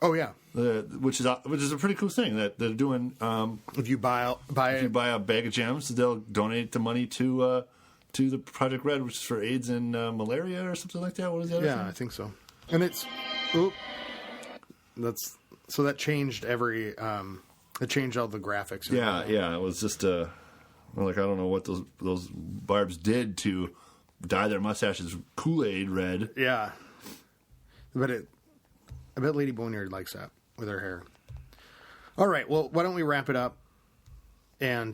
S3: Oh yeah.
S1: Which is a pretty cool thing that they're doing.
S3: If you buy
S1: a bag of gems, they'll donate the money to the Project Red, which is for AIDS and malaria or something like that. What is that?
S3: Yeah, I think so. And it's that changed it changed all the graphics.
S1: Yeah. It was just I don't know what those barbs did to dye their mustaches Kool-Aid red.
S3: Yeah, but I bet Lady Boneyard likes that with her hair. All right, well, why don't we wrap it up and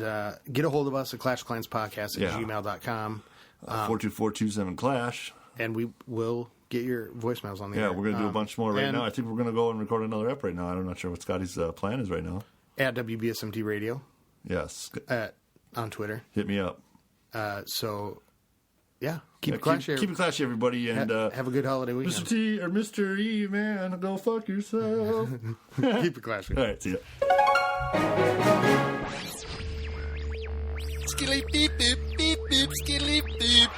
S3: get a hold of us at clashclanspodcast@gmail.com.
S1: 42427-CLASH.
S3: And we will get your voicemails on the air.
S1: Yeah, we're going to do a bunch more right now. I think we're going to go and record another ep right now. I'm not sure what Scotty's plan is right now.
S3: At WBSMT Radio.
S1: Yes.
S3: On Twitter.
S1: Hit me up.
S3: Yeah, keep it classy.
S1: Keep it classy, everybody, and
S3: have a good holiday weekend.
S1: Mr. T or Mr. E, man, go fuck yourself.
S3: Keep it classy.
S1: All right, see ya.
S2: Skilly beep beep beep beep skilly beep.